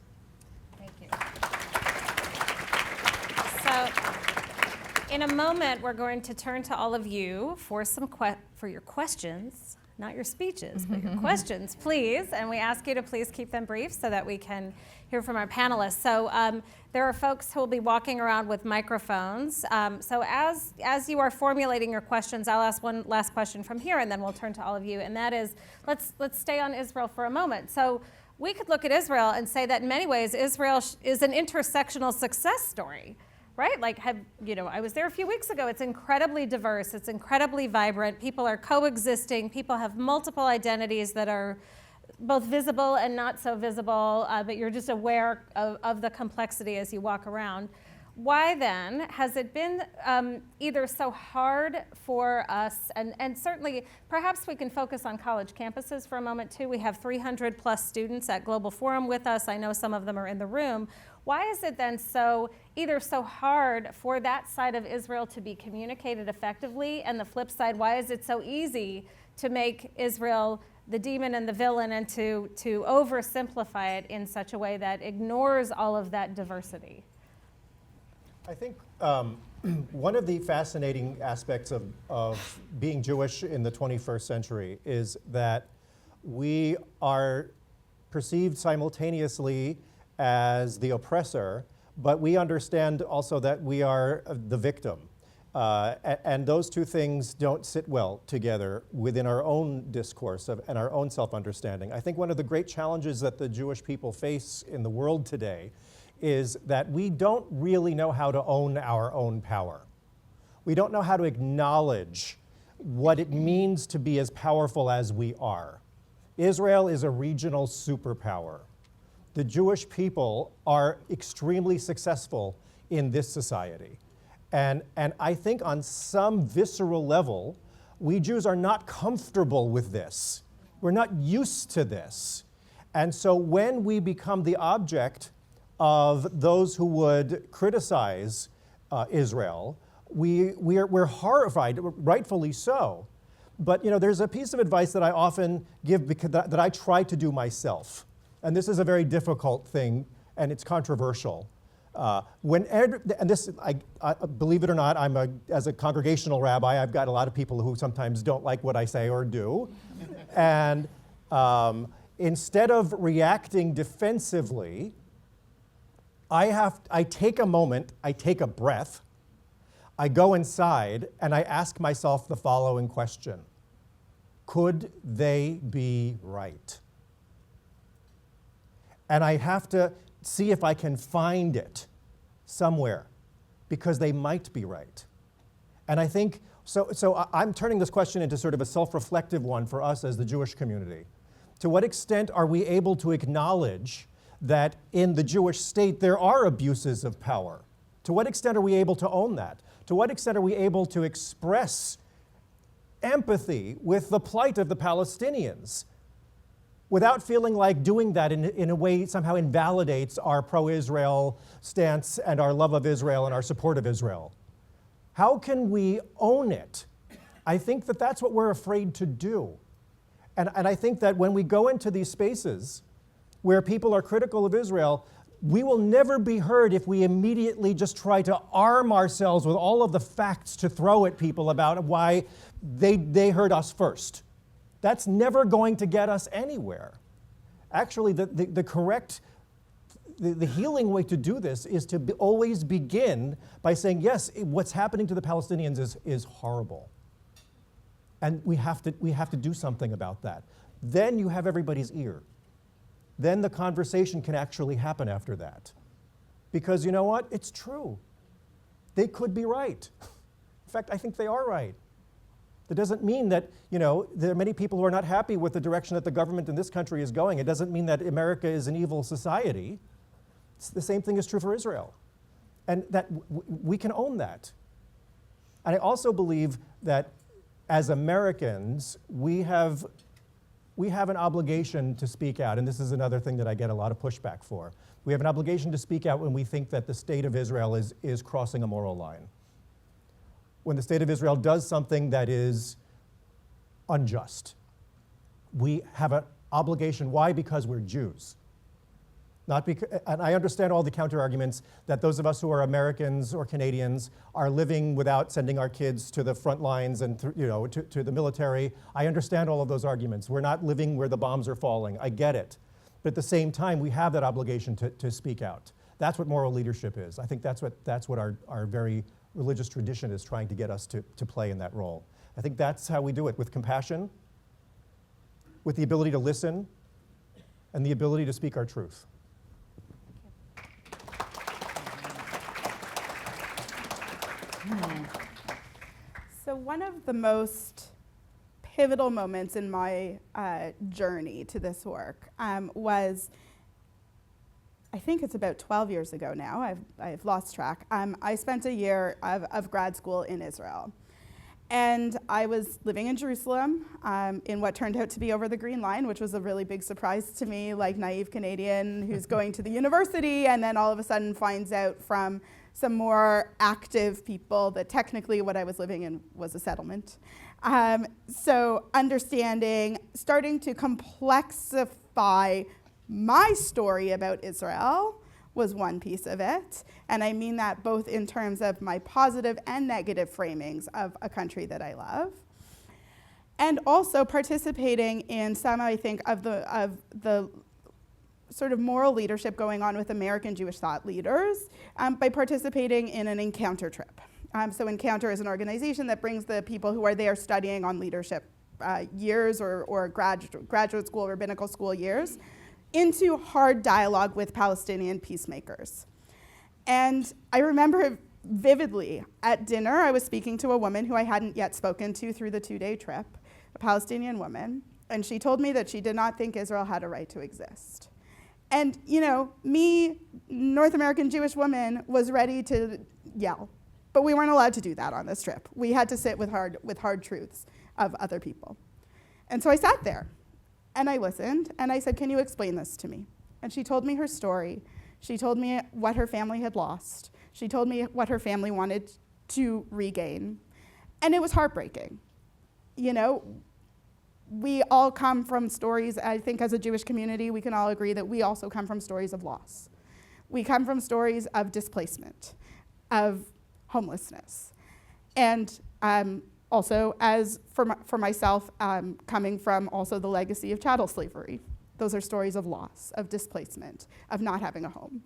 Thank you. So, in a moment, we're going to turn to all of you for for your questions, not your speeches, but your questions, please. And we ask you to please keep them brief so that we can hear from our panelists. So there are folks who will be walking around with microphones. So as you are formulating your questions, I'll ask one last question from here, and then we'll turn to all of you. And that is, let's stay on Israel for a moment. So we could look at Israel and say that in many ways, Israel is an intersectional success story. Right? Like, I was there a few weeks ago. It's incredibly diverse. It's incredibly vibrant. People are coexisting. People have multiple identities that are both visible and not so visible, but you're just aware of the complexity as you walk around. Why then has it been either so hard for us, and certainly perhaps we can focus on college campuses for a moment too. We have 300 plus students at Global Forum with us. I know some of them are in the room. Why is it then either so hard for that side of Israel to be communicated effectively, and the flip side, why is it so easy to make Israel the demon and the villain and to oversimplify it in such a way that ignores all of that diversity? I think one of the fascinating aspects of being Jewish in the 21st century is that we are perceived simultaneously as the oppressor, but we understand also that we are the victim. And those two things don't sit well together within our own discourse and our own self-understanding. I think one of the great challenges that the Jewish people face in the world today is that we don't really know how to own our own power. We don't know how to acknowledge what it means to be as powerful as we are. Israel is a regional superpower. The Jewish people are extremely successful in this society. And I think on some visceral level, we Jews are not comfortable with this. We're not used to this. And so when we become the object of those who would criticize Israel, we're horrified, rightfully so. But there's a piece of advice that I often give that I try to do myself. And this is a very difficult thing, and it's controversial. Believe it or not, as a congregational rabbi, I've got a lot of people who sometimes don't like what I say or do. And instead of reacting defensively, I take a moment, I take a breath, I go inside, and I ask myself the following question: could they be right? And I have to see if I can find it somewhere, because they might be right. And I think, so I'm turning this question into sort of a self-reflective one for us as the Jewish community. To what extent are we able to acknowledge that in the Jewish state there are abuses of power? To what extent are we able to own that? To what extent are we able to express empathy with the plight of the Palestinians without feeling like doing that in a way somehow invalidates our pro-Israel stance and our love of Israel and our support of Israel? How can we own it I think that that's what we're afraid to do. And I think that when we go into these spaces where people are critical of Israel, we will never be heard if we immediately just try to arm ourselves with all of the facts to throw at people about why they heard us first. That's never going to get us anywhere. Actually, the correct, the healing way to do this is to always begin by saying, yes, what's happening to the Palestinians is horrible. And we have to do something about that. Then you have everybody's ear. Then the conversation can actually happen after that. Because you know what? It's true. They could be right. In fact, I think they are right. That doesn't mean that, there are many people who are not happy with the direction that the government in this country is going. It doesn't mean that America is an evil society. The same thing is true for Israel. And that we can own that. And I also believe that as Americans, we have an obligation to speak out, and this is another thing that I get a lot of pushback for. We have an obligation to speak out when we think that the state of Israel is crossing a moral line. When the state of Israel does something that is unjust. We have an obligation. Why? Because we're Jews. Not because, and I understand all the counter arguments that those of us who are Americans or Canadians are living without sending our kids to the front lines and to the military. I understand all of those arguments. We're not living where the bombs are falling. I get it. But at the same time, we have that obligation to speak out. That's what moral leadership is. I think that's what our very religious tradition is trying to get us to play in that role. I think that's how we do it, with compassion, with the ability to listen, and the ability to speak our truth. So one of the most pivotal moments in my journey to this work was, I think it's about 12 years ago now, I've lost track. I spent a year of grad school in Israel. And I was living in Jerusalem in what turned out to be over the Green Line, which was a really big surprise to me, like naive Canadian who's going to the university and then all of a sudden finds out from some more active people that technically what I was living in was a settlement. So understanding, starting to complexify my story about Israel was one piece of it. And I mean that both in terms of my positive and negative framings of a country that I love. And also participating in some, I think, of the sort of moral leadership going on with American Jewish thought leaders by participating in an Encounter trip. So Encounter is an organization that brings the people who are there studying on leadership years or graduate school, rabbinical school years into hard dialogue with Palestinian peacemakers. And I remember vividly at dinner, I was speaking to a woman who I hadn't yet spoken to through the 2-day trip, a Palestinian woman, and she told me that she did not think Israel had a right to exist. And, me, North American Jewish woman, was ready to yell. But we weren't allowed to do that on this trip. We had to sit with hard truths of other people. And so I sat there, and I listened, and I said, "Can you explain this to me?" And she told me her story. She told me what her family had lost. She told me what her family wanted to regain. And it was heartbreaking. We all come from stories, I think as a Jewish community, we can all agree that we also come from stories of loss. We come from stories of displacement, of homelessness. And also, as for myself, coming from also the legacy of chattel slavery. Those are stories of loss, of displacement, of not having a home.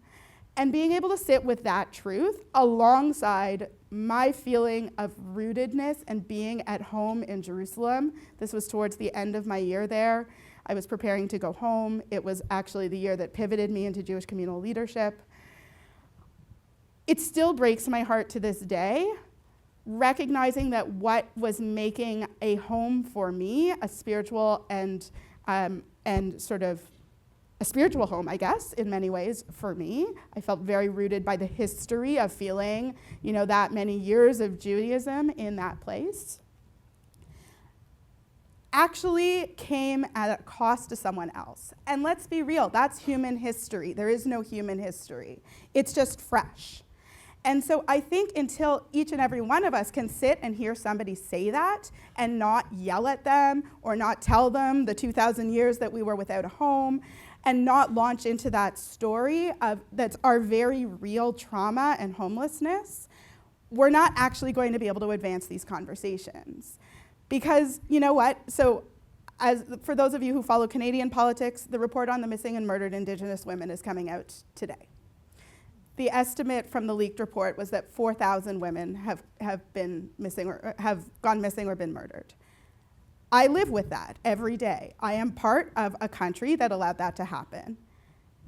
And being able to sit with that truth alongside my feeling of rootedness and being at home in Jerusalem. This was towards the end of my year there. I was preparing to go home. It was actually the year that pivoted me into Jewish communal leadership. It still breaks my heart to this day, recognizing that what was making a home for me, a spiritual and sort of a spiritual home, I guess, in many ways for me. I felt very rooted by the history of feeling, that many years of Judaism in that place. Actually came at a cost to someone else. And let's be real, that's human history. There is no human history. It's just fresh. And so I think until each and every one of us can sit and hear somebody say that and not yell at them or not tell them the 2,000 years that we were without a home and not launch into that story of that's our very real trauma and homelessness, we're not actually going to be able to advance these conversations. Because you know what? So for those of you who follow Canadian politics, the report on the missing and murdered Indigenous women is coming out today. The estimate from the leaked report was that 4,000 women have been missing or have gone missing or been murdered. I live with that every day. I am part of a country that allowed that to happen.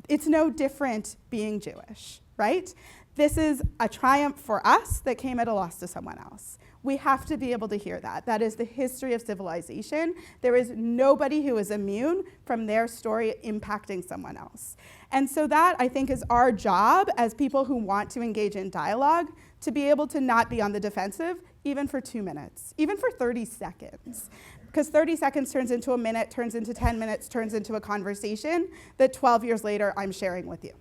It's no different being Jewish, right? This is a triumph for us that came at a loss to someone else. We have to be able to hear that. That is the history of civilization. There is nobody who is immune from their story impacting someone else. And so that, I think, is our job as people who want to engage in dialogue, to be able to not be on the defensive, even for 2 minutes, even for 30 seconds. Because 30 seconds turns into a minute, turns into 10 minutes, turns into a conversation that 12 years later I'm sharing with you.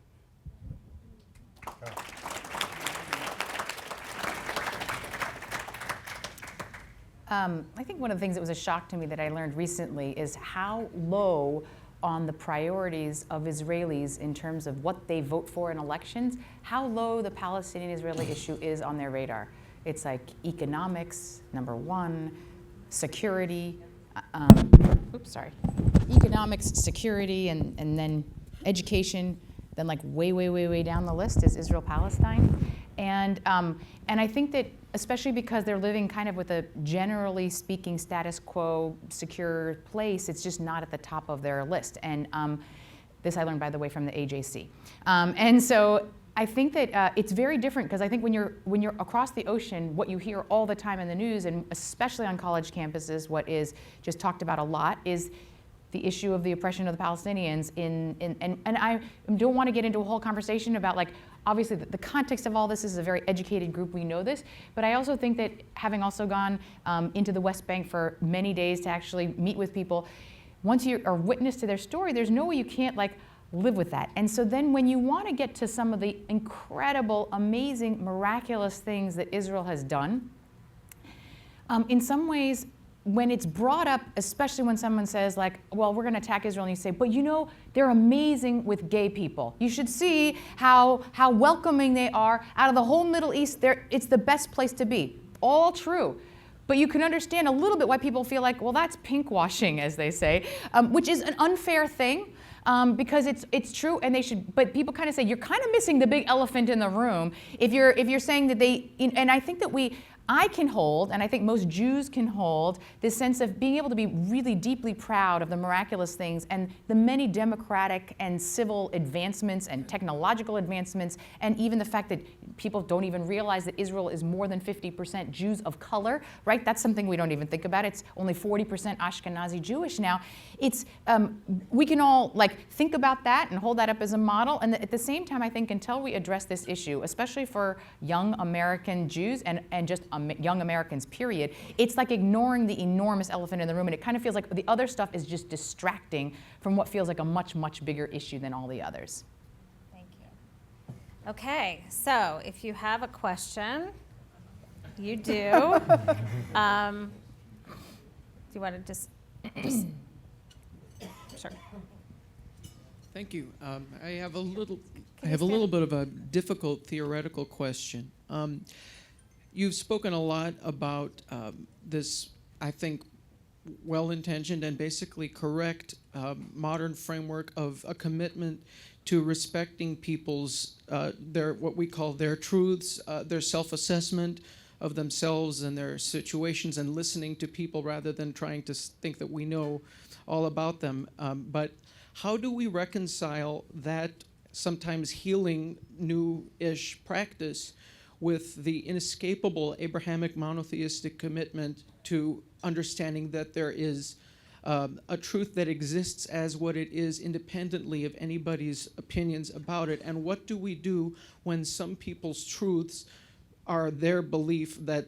I think one of the things that was a shock to me that I learned recently is how low on the priorities of Israelis in terms of what they vote for in elections, how low the Palestinian-Israeli issue is on their radar. It's like economics, number one, security, economics, security, and then education, then like way down the list is Israel-Palestine. And I think that especially because they're living kind of with a generally speaking status quo secure place, it's just not at the top of their list. And this I learned, by the way, from the AJC. And so I think that it's very different because I think when you're across the ocean, what you hear all the time in the news, and especially on college campuses, what is just talked about a lot is the issue of the oppression of the Palestinians and I don't want to get into a whole conversation about, like, obviously the context of all this is a very educated group, we know this, but I also think that having also gone into the West Bank for many days to actually meet with people, once you are witness to their story, there's no way you can't like live with that. And so then when you want to get to some of the incredible, amazing, miraculous things that Israel has done, in some ways, when it's brought up, especially when someone says like, well, we're going to attack Israel, and you say, but you know, they're amazing with gay people. You should see how welcoming they are. Out of the whole Middle East, it's the best place to be. All true. But you can understand a little bit why people feel like, well, that's pink washing, as they say, which is an unfair thing. Because it's true, and they should. But people kind of say you're kind of missing the big elephant in the room if you're saying that they. And I think that I can hold, and I think most Jews can hold, this sense of being able to be really deeply proud of the miraculous things and the many democratic and civil advancements and technological advancements, and even the fact that people don't even realize that Israel is more than 50% Jews of color, right? That's something we don't even think about. It's only 40% Ashkenazi Jewish now. It's we can all like think about that and hold that up as a model, and at the same time, I think until we address this issue, especially for young American Jews and just young Americans, period, it's like ignoring the enormous elephant in the room, and it kind of feels like the other stuff is just distracting from what feels like a much, much bigger issue than all the others. Thank you. Okay, so if you have a question, you do. Do you want to just sure. Thank you. I have a little bit of a difficult theoretical question. You've spoken a lot about this, I think, well-intentioned and basically correct modern framework of a commitment to respecting people's what we call their truths, their self-assessment of themselves and their situations, and listening to people rather than trying to think that we know all about them. But how do we reconcile that sometimes healing new-ish practice with the inescapable Abrahamic monotheistic commitment to understanding that there is a truth that exists as what it is independently of anybody's opinions about it? And what do we do when some people's truths are their belief that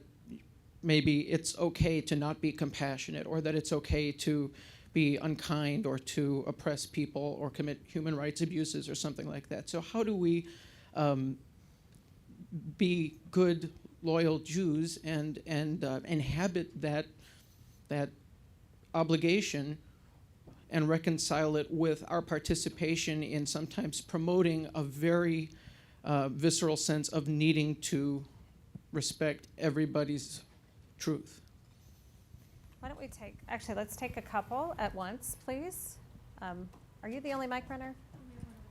maybe it's okay to not be compassionate, or that it's okay to be unkind or to oppress people or commit human rights abuses or something like that? So how do we be good, loyal Jews and inhabit that obligation and reconcile it with our participation in sometimes promoting a very visceral sense of needing to respect everybody's truth. Why don't we actually, let's take a couple at once, please. Are you the only mic runner?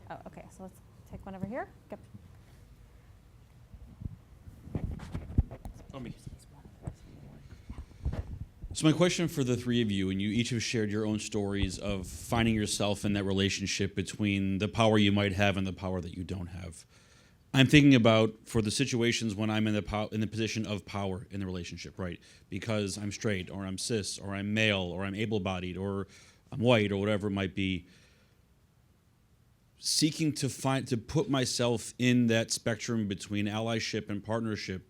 Oh, okay, so let's take one over here. Yep. So my question for the three of you, and you each have shared your own stories of finding yourself in that relationship between the power you might have and the power that you don't have. I'm thinking about for the situations when I'm in the position of power in the relationship, right? Because I'm straight, or I'm cis, or I'm male, or I'm able-bodied, or I'm white, or whatever it might be. Seeking to put myself in that spectrum between allyship and partnership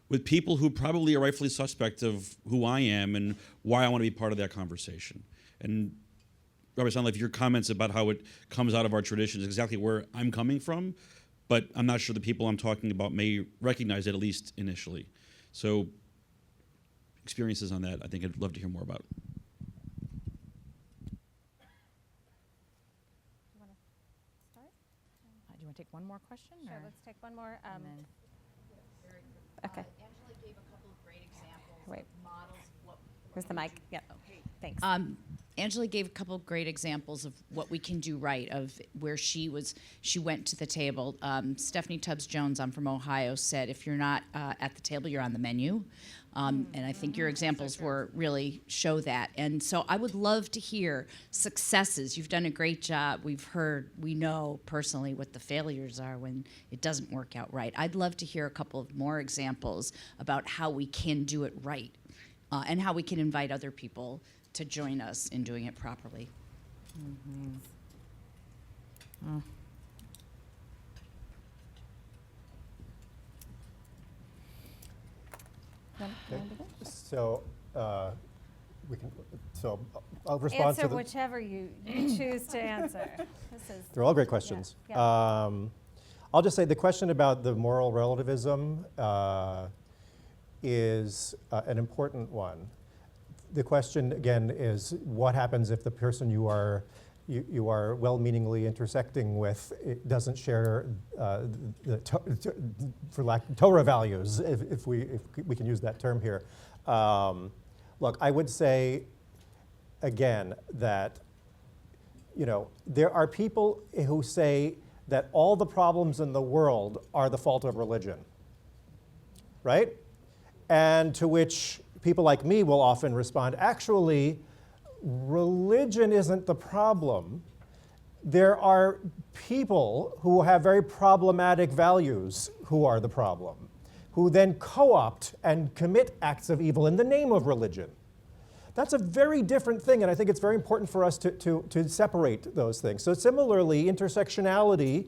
with people who probably are rightfully suspect of who I am and why I want to be part of that conversation. And Rabbi Steinleif, your comments about how it comes out of our tradition is exactly where I'm coming from, but I'm not sure the people I'm talking about may recognize it, at least initially. So experiences on that, I think I'd love to hear more about. Do you want to take one more question? Sure, or- let's take one more. and then- Okay, Angela gave a couple of great examples Wait. of models. here's the mic. Yep, thanks. Angela gave a couple of great examples of what we can do right, of where she went to the table. Stephanie Tubbs-Jones, I'm from Ohio, said if you're not at the table, you're on the menu. And I think your examples really show that. And so I would love to hear successes. You've done a great job. We know personally what the failures are when it doesn't work out right. I'd love to hear a couple of more examples about how we can do it right and how we can invite other people to join us in doing it properly. So we can. So I'll respond Answer to the. whichever you choose to answer. This is, They're all great questions. Yeah. I'll just say the question about the moral relativism is an important one. The question again is, what happens if the person you are well-meaningly intersecting with doesn't share for lack Torah values, if we can use that term here. Look, I would say again that there are people who say that all the problems in the world are the fault of religion, right? And to which people like me will often respond, actually, religion isn't the problem. There are people who have very problematic values who are the problem, who then co-opt and commit acts of evil in the name of religion. That's a very different thing, and I think it's very important for us to separate those things. So similarly, intersectionality,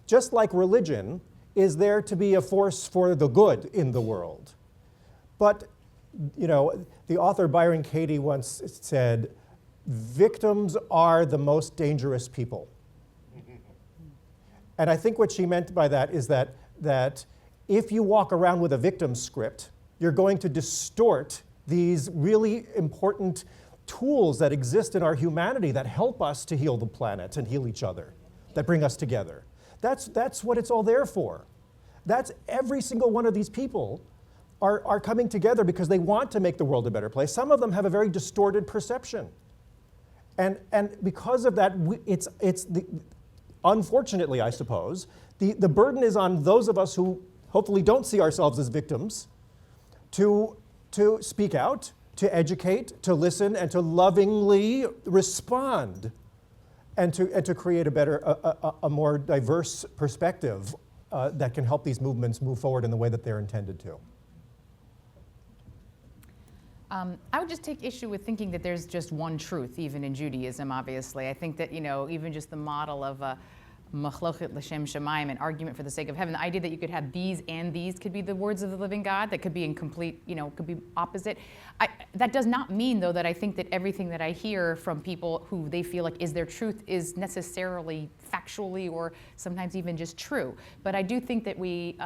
just like religion, is there to be a force for the good in the world. But the author Byron Katie once said, victims are the most dangerous people. And I think what she meant by that is that if you walk around with a victim script, you're going to distort these really important tools that exist in our humanity that help us to heal the planet and heal each other, that bring us together. That's what it's all there for. That's every single one of these people are coming together because they want to make the world a better place. Some of them have a very distorted perception. And because of that, unfortunately, I suppose, the burden is on those of us who hopefully don't see ourselves as victims to speak out, to educate, to listen, and to lovingly respond, and to create a more diverse perspective that can help these movements move forward in the way that they're intended to. I would just take issue with thinking that there's just one truth, even in Judaism, obviously. I think that, even just the model of a machlochet l'shem shamayim, an argument for the sake of heaven, the idea that you could have these and these could be the words of the living God, that could be in complete, could be opposite. That does not mean, though, that I think that everything that I hear from people who they feel like is their truth is necessarily factually or sometimes even just true. But I do think that we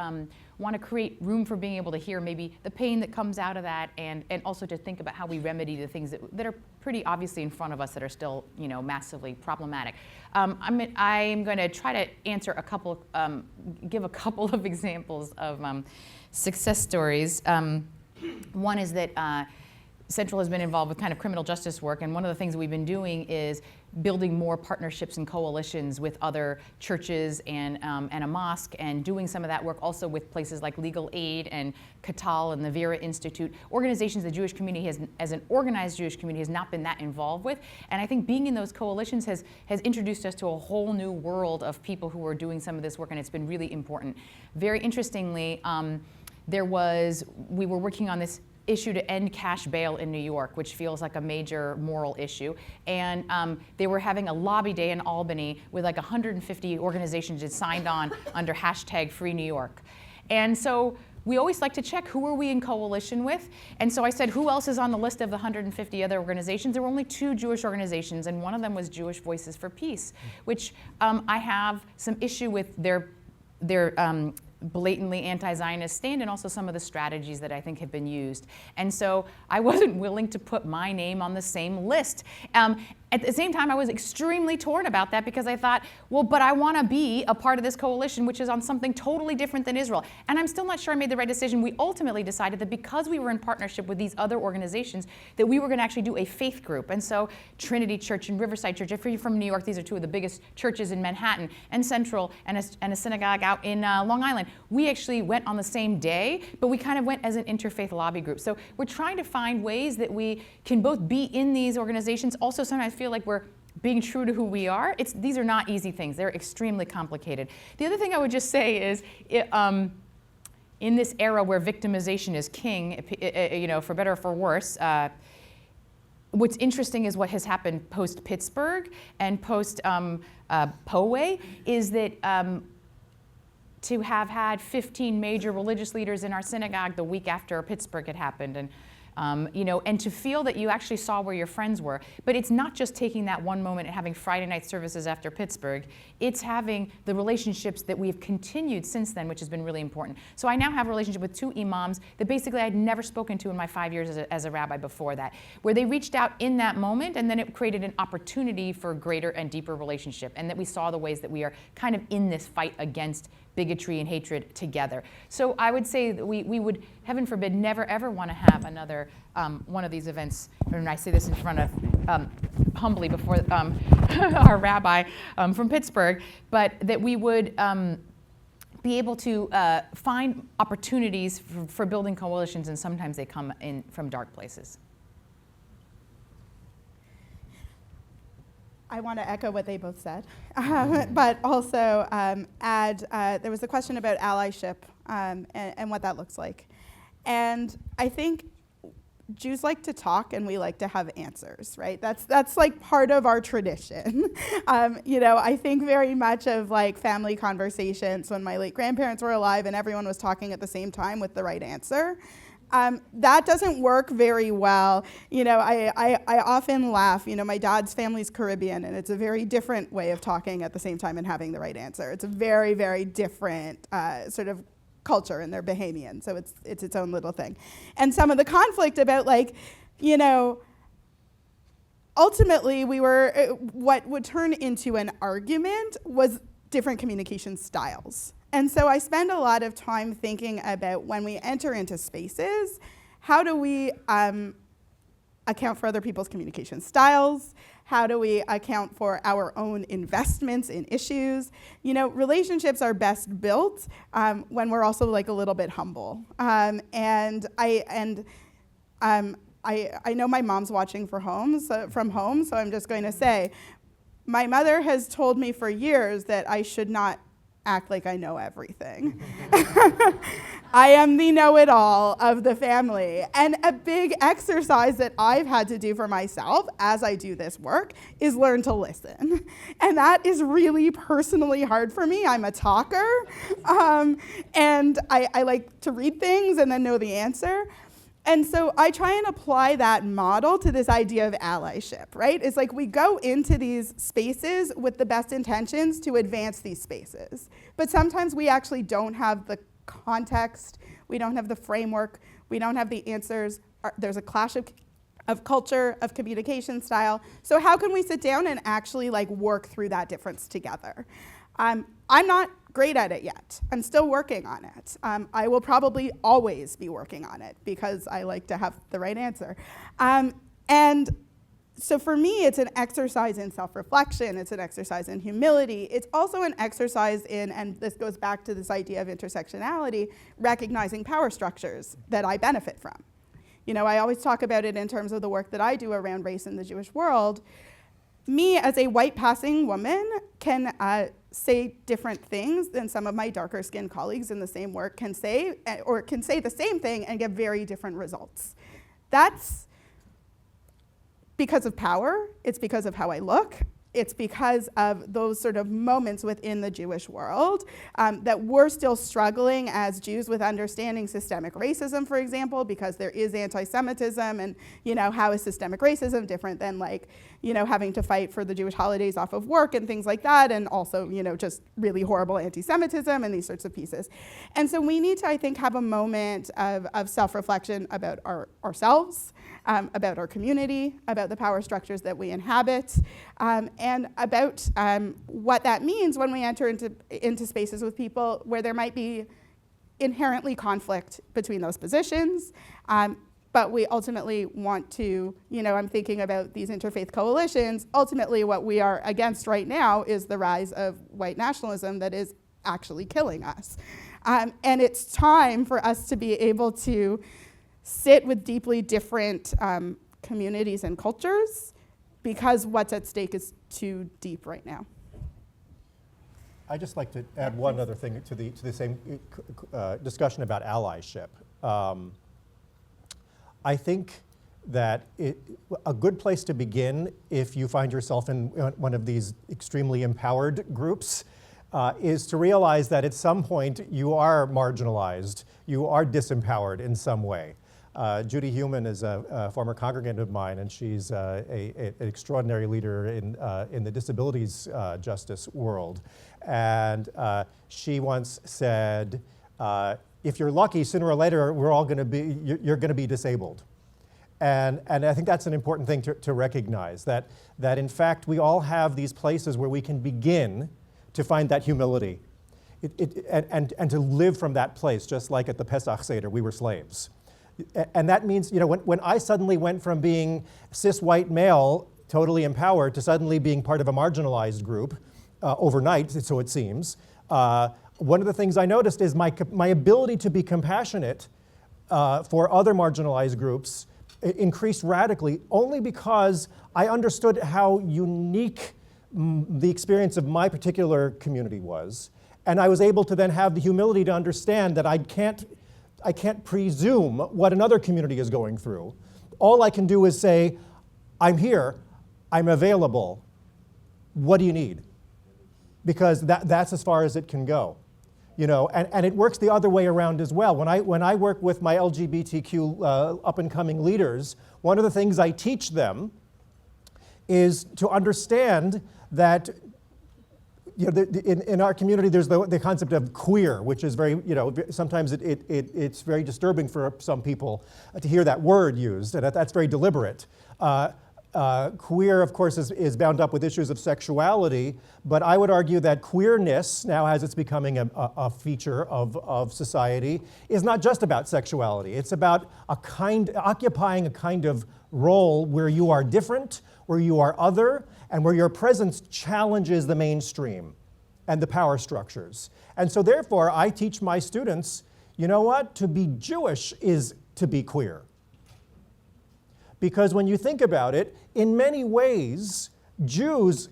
want to create room for being able to hear maybe the pain that comes out of that, and also to think about how we remedy the things that are pretty obviously in front of us that are still, massively problematic. I'm going to try to answer give a couple of examples of success stories. One is that Central has been involved with kind of criminal justice work, and one of the things we've been doing is building more partnerships and coalitions with other churches and a mosque, and doing some of that work also with places like Legal Aid and Katal and the Vera Institute, organizations the Jewish community has, as an organized Jewish community, has not been that involved with. And I think being in those coalitions has introduced us to a whole new world of people who are doing some of this work, and it's been really important. Very interestingly, we were working on this issue to end cash bail in New York, which feels like a major moral issue. And they were having a lobby day in Albany with like 150 organizations that signed on under hashtag Free New York. And so we always like to check who are we in coalition with. And so I said, who else is on the list of the 150 other organizations? There were only 2 Jewish organizations, and one of them was Jewish Voices for Peace, which I have some issue with their blatantly anti-Zionist stand, and also some of the strategies that I think have been used. And so I wasn't willing to put my name on the same list. At the same time, I was extremely torn about that, because I thought, well, but I want to be a part of this coalition, which is on something totally different than Israel. And I'm still not sure I made the right decision. We ultimately decided that because we were in partnership with these other organizations, that we were going to actually do a faith group. And so Trinity Church and Riverside Church, if you're from New York, these are 2 of the biggest churches in Manhattan, and Central, and a synagogue out in Long Island. We actually went on the same day, but we kind of went as an interfaith lobby group. So we're trying to find ways that we can both be in these organizations, also sometimes feel like we're being true to who we are. These are not easy things. They're extremely complicated. The other thing I would just say is, in this era where victimization is king, for better or for worse, what's interesting is what has happened post-Pittsburgh and post-Poway is that to have had 15 major religious leaders in our synagogue the week after Pittsburgh had happened, and to feel that you actually saw where your friends were. But it's not just taking that one moment and having Friday night services after Pittsburgh. It's having the relationships that we've continued since then, which has been really important. So I now have a relationship with 2 imams that basically I'd never spoken to in my 5 years as a rabbi before that, where they reached out in that moment, and then it created an opportunity for a greater and deeper relationship, and that we saw the ways that we are kind of in this fight against bigotry and hatred together. So I would say that we would, heaven forbid, never ever want to have another one of these events, and I say this in front of, humbly before our rabbi from Pittsburgh, but that we would be able to find opportunities for building coalitions, and sometimes they come in from dark places. I want to echo what they both said, but also add, there was a question about allyship and what that looks like. And I think Jews like to talk and we like to have answers, right? That's like part of our tradition. I think very much of like family conversations when my late grandparents were alive and everyone was talking at the same time with the right answer. That doesn't work very well. I often laugh. My dad's family's Caribbean, and it's a very different way of talking at the same time and having the right answer. It's a very, very different sort of culture, and they're Bahamian, so it's its own little thing. And some of the conflict about ultimately what would turn into an argument was different communication styles. And so I spend a lot of time thinking about when we enter into spaces, how do we account for other people's communication styles? How do we account for our own investments in issues? Relationships are best built when we're also like a little bit humble. I know my mom's watching from home, so I'm just going to say, my mother has told me for years that I should not act like I know everything. I am the know-it-all of the family. And a big exercise that I've had to do for myself as I do this work is learn to listen. And that is really personally hard for me. I'm a talker, and I like to read things and then know the answer. And so I try and apply that model to this idea of allyship, right? It's like we go into these spaces with the best intentions to advance these spaces. But sometimes we actually don't have the context, we don't have the framework, we don't have the answers. There's a clash of culture, of communication style. So how can we sit down and actually like work through that difference together? I'm not great at it yet. I'm still working on it. I will probably always be working on it because I like to have the right answer. And so for me, it's an exercise in self-reflection. It's an exercise in humility. It's also an exercise in, and this goes back to this idea of intersectionality, recognizing power structures that I benefit from. You know, I always talk about it in terms of the work that I do around race in the Jewish world. Me, as a white passing woman, can say different things than some of my darker skinned colleagues in the same work can say, or can say the same thing and get very different results. That's because of power. It's because of how I look. It's because of those sort of moments within the Jewish world that we're still struggling as Jews with understanding systemic racism, for example, because there is anti-Semitism, and you know, how is systemic racism different than like, you know, having to fight for the Jewish holidays off of work and things like that, and also, you know, just really horrible anti-Semitism and these sorts of pieces. And so we need to, I think, have a moment of self-reflection about ourselves, about our community, about the power structures that we inhabit, and about what that means when we enter into spaces with people where there might be inherently conflict between those positions, but we ultimately want to, you know, I'm thinking about these interfaith coalitions. Ultimately, what we are against right now is the rise of white nationalism that is actually killing us. And it's time for us to be able to sit with deeply different communities and cultures, because what's at stake is too deep right now. I'd just like to add one other thing to the same discussion about allyship. I think that a good place to begin, if you find yourself in one of these extremely empowered groups, is to realize that at some point you are marginalized, you are disempowered in some way. Judy Heumann is a former congregant of mine, and she's an extraordinary leader in the disabilities justice world. And she once said, if you're lucky, sooner or later, you're going to be disabled. And I think that's an important thing to recognize, that in fact we all have these places where we can begin to find that humility and to live from that place, just like at the Pesach Seder, we were slaves. And that means, you know, when I suddenly went from being cis white male, totally empowered, to suddenly being part of a marginalized group overnight, so it seems, one of the things I noticed is my ability to be compassionate for other marginalized groups increased radically, only because I understood how unique the experience of my particular community was. And I was able to then have the humility to understand that I can't presume what another community is going through. All I can do is say, I'm here, I'm available, what do you need? Because that's as far as it can go. You know, and it works the other way around as well. When I work with my LGBTQ up-and-coming leaders, one of the things I teach them is to understand that, you know, in our community, there's the concept of queer, which is very, you know, sometimes it's very disturbing for some people to hear that word used, and that's very deliberate. Queer, of course, is bound up with issues of sexuality, but I would argue that queerness, now as it's becoming a feature of society, is not just about sexuality. It's about occupying a kind of role where you are different, where you are other, and where your presence challenges the mainstream and the power structures. And so therefore, I teach my students, you know what? To be Jewish is to be queer. Because when you think about it, in many ways, Jews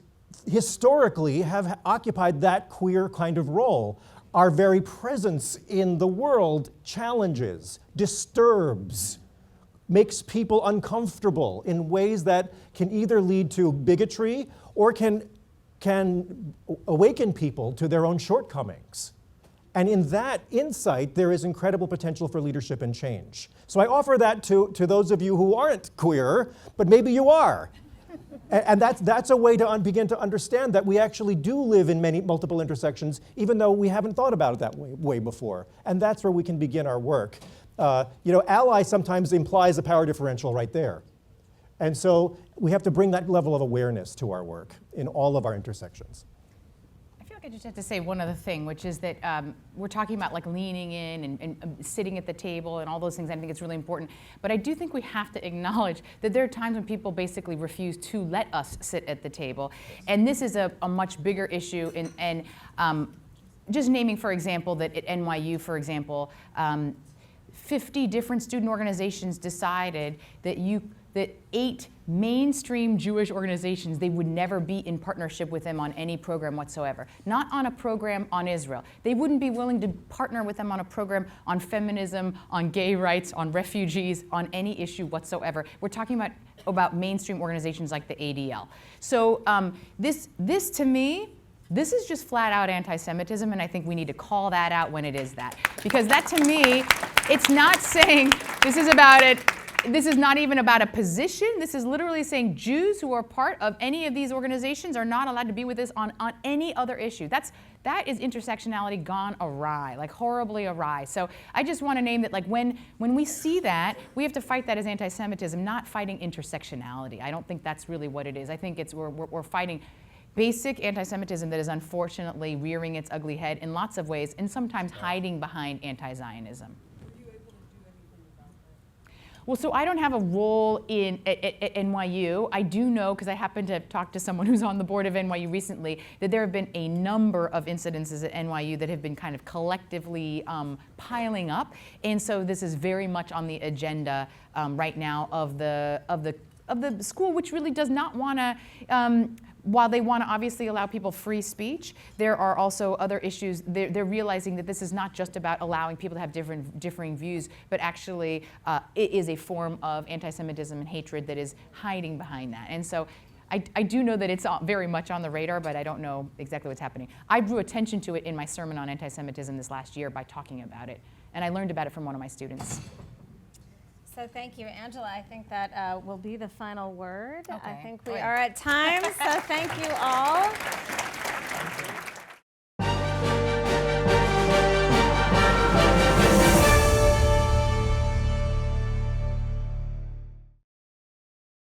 historically have occupied that queer kind of role. Our very presence in the world challenges, disturbs, makes people uncomfortable in ways that can either lead to bigotry or can awaken people to their own shortcomings. And in that insight, there is incredible potential for leadership and change. So I offer that to those of you who aren't queer, but maybe you are. And that's a way to begin to understand that we actually do live in multiple intersections, even though we haven't thought about it that way before. And that's where we can begin our work. Ally sometimes implies a power differential right there. And so we have to bring that level of awareness to our work in all of our intersections. I feel like I just have to say one other thing, which is that we're talking about like leaning in and sitting at the table and all those things. I think it's really important. But I do think we have to acknowledge that there are times when people basically refuse to let us sit at the table. And this is a much bigger issue. And just naming, for example, that at NYU, for example, 50 different student organizations decided that 8 mainstream Jewish organizations, they would never be in partnership with them on any program whatsoever. Not on a program on Israel. They wouldn't be willing to partner with them on a program on feminism, on gay rights, on refugees, on any issue whatsoever. We're talking about mainstream organizations like the ADL. So this to me, this is just flat out anti-Semitism, and I think we need to call that out when it is that. Because that to me, it's not saying this is not even about a position. This is literally saying Jews who are part of any of these organizations are not allowed to be with us on any other issue. That is intersectionality gone awry, like horribly awry. So I just want to name that, like when we see that, we have to fight that as anti-Semitism, not fighting intersectionality. I don't think that's really what it is. I think we're fighting basic anti-Semitism that is unfortunately rearing its ugly head in lots of ways and sometimes hiding behind anti-Zionism. Well, so I don't have a role at NYU. I do know, because I happened to talk to someone who's on the board of NYU recently, that there have been a number of incidences at NYU that have been kind of collectively piling up. And so this is very much on the agenda right now of the school, which really does not want to, while they want to obviously allow people free speech, there are also other issues. They're realizing that this is not just about allowing people to have differing views, but actually it is a form of anti-Semitism and hatred that is hiding behind that. And so I do know that it's very much on the radar, but I don't know exactly what's happening. I drew attention to it in my sermon on anti-Semitism this last year by talking about it, and I learned about it from one of my students. So thank you, Angela. I think that will be the final word. I Okay. think we are at time, so thank you all.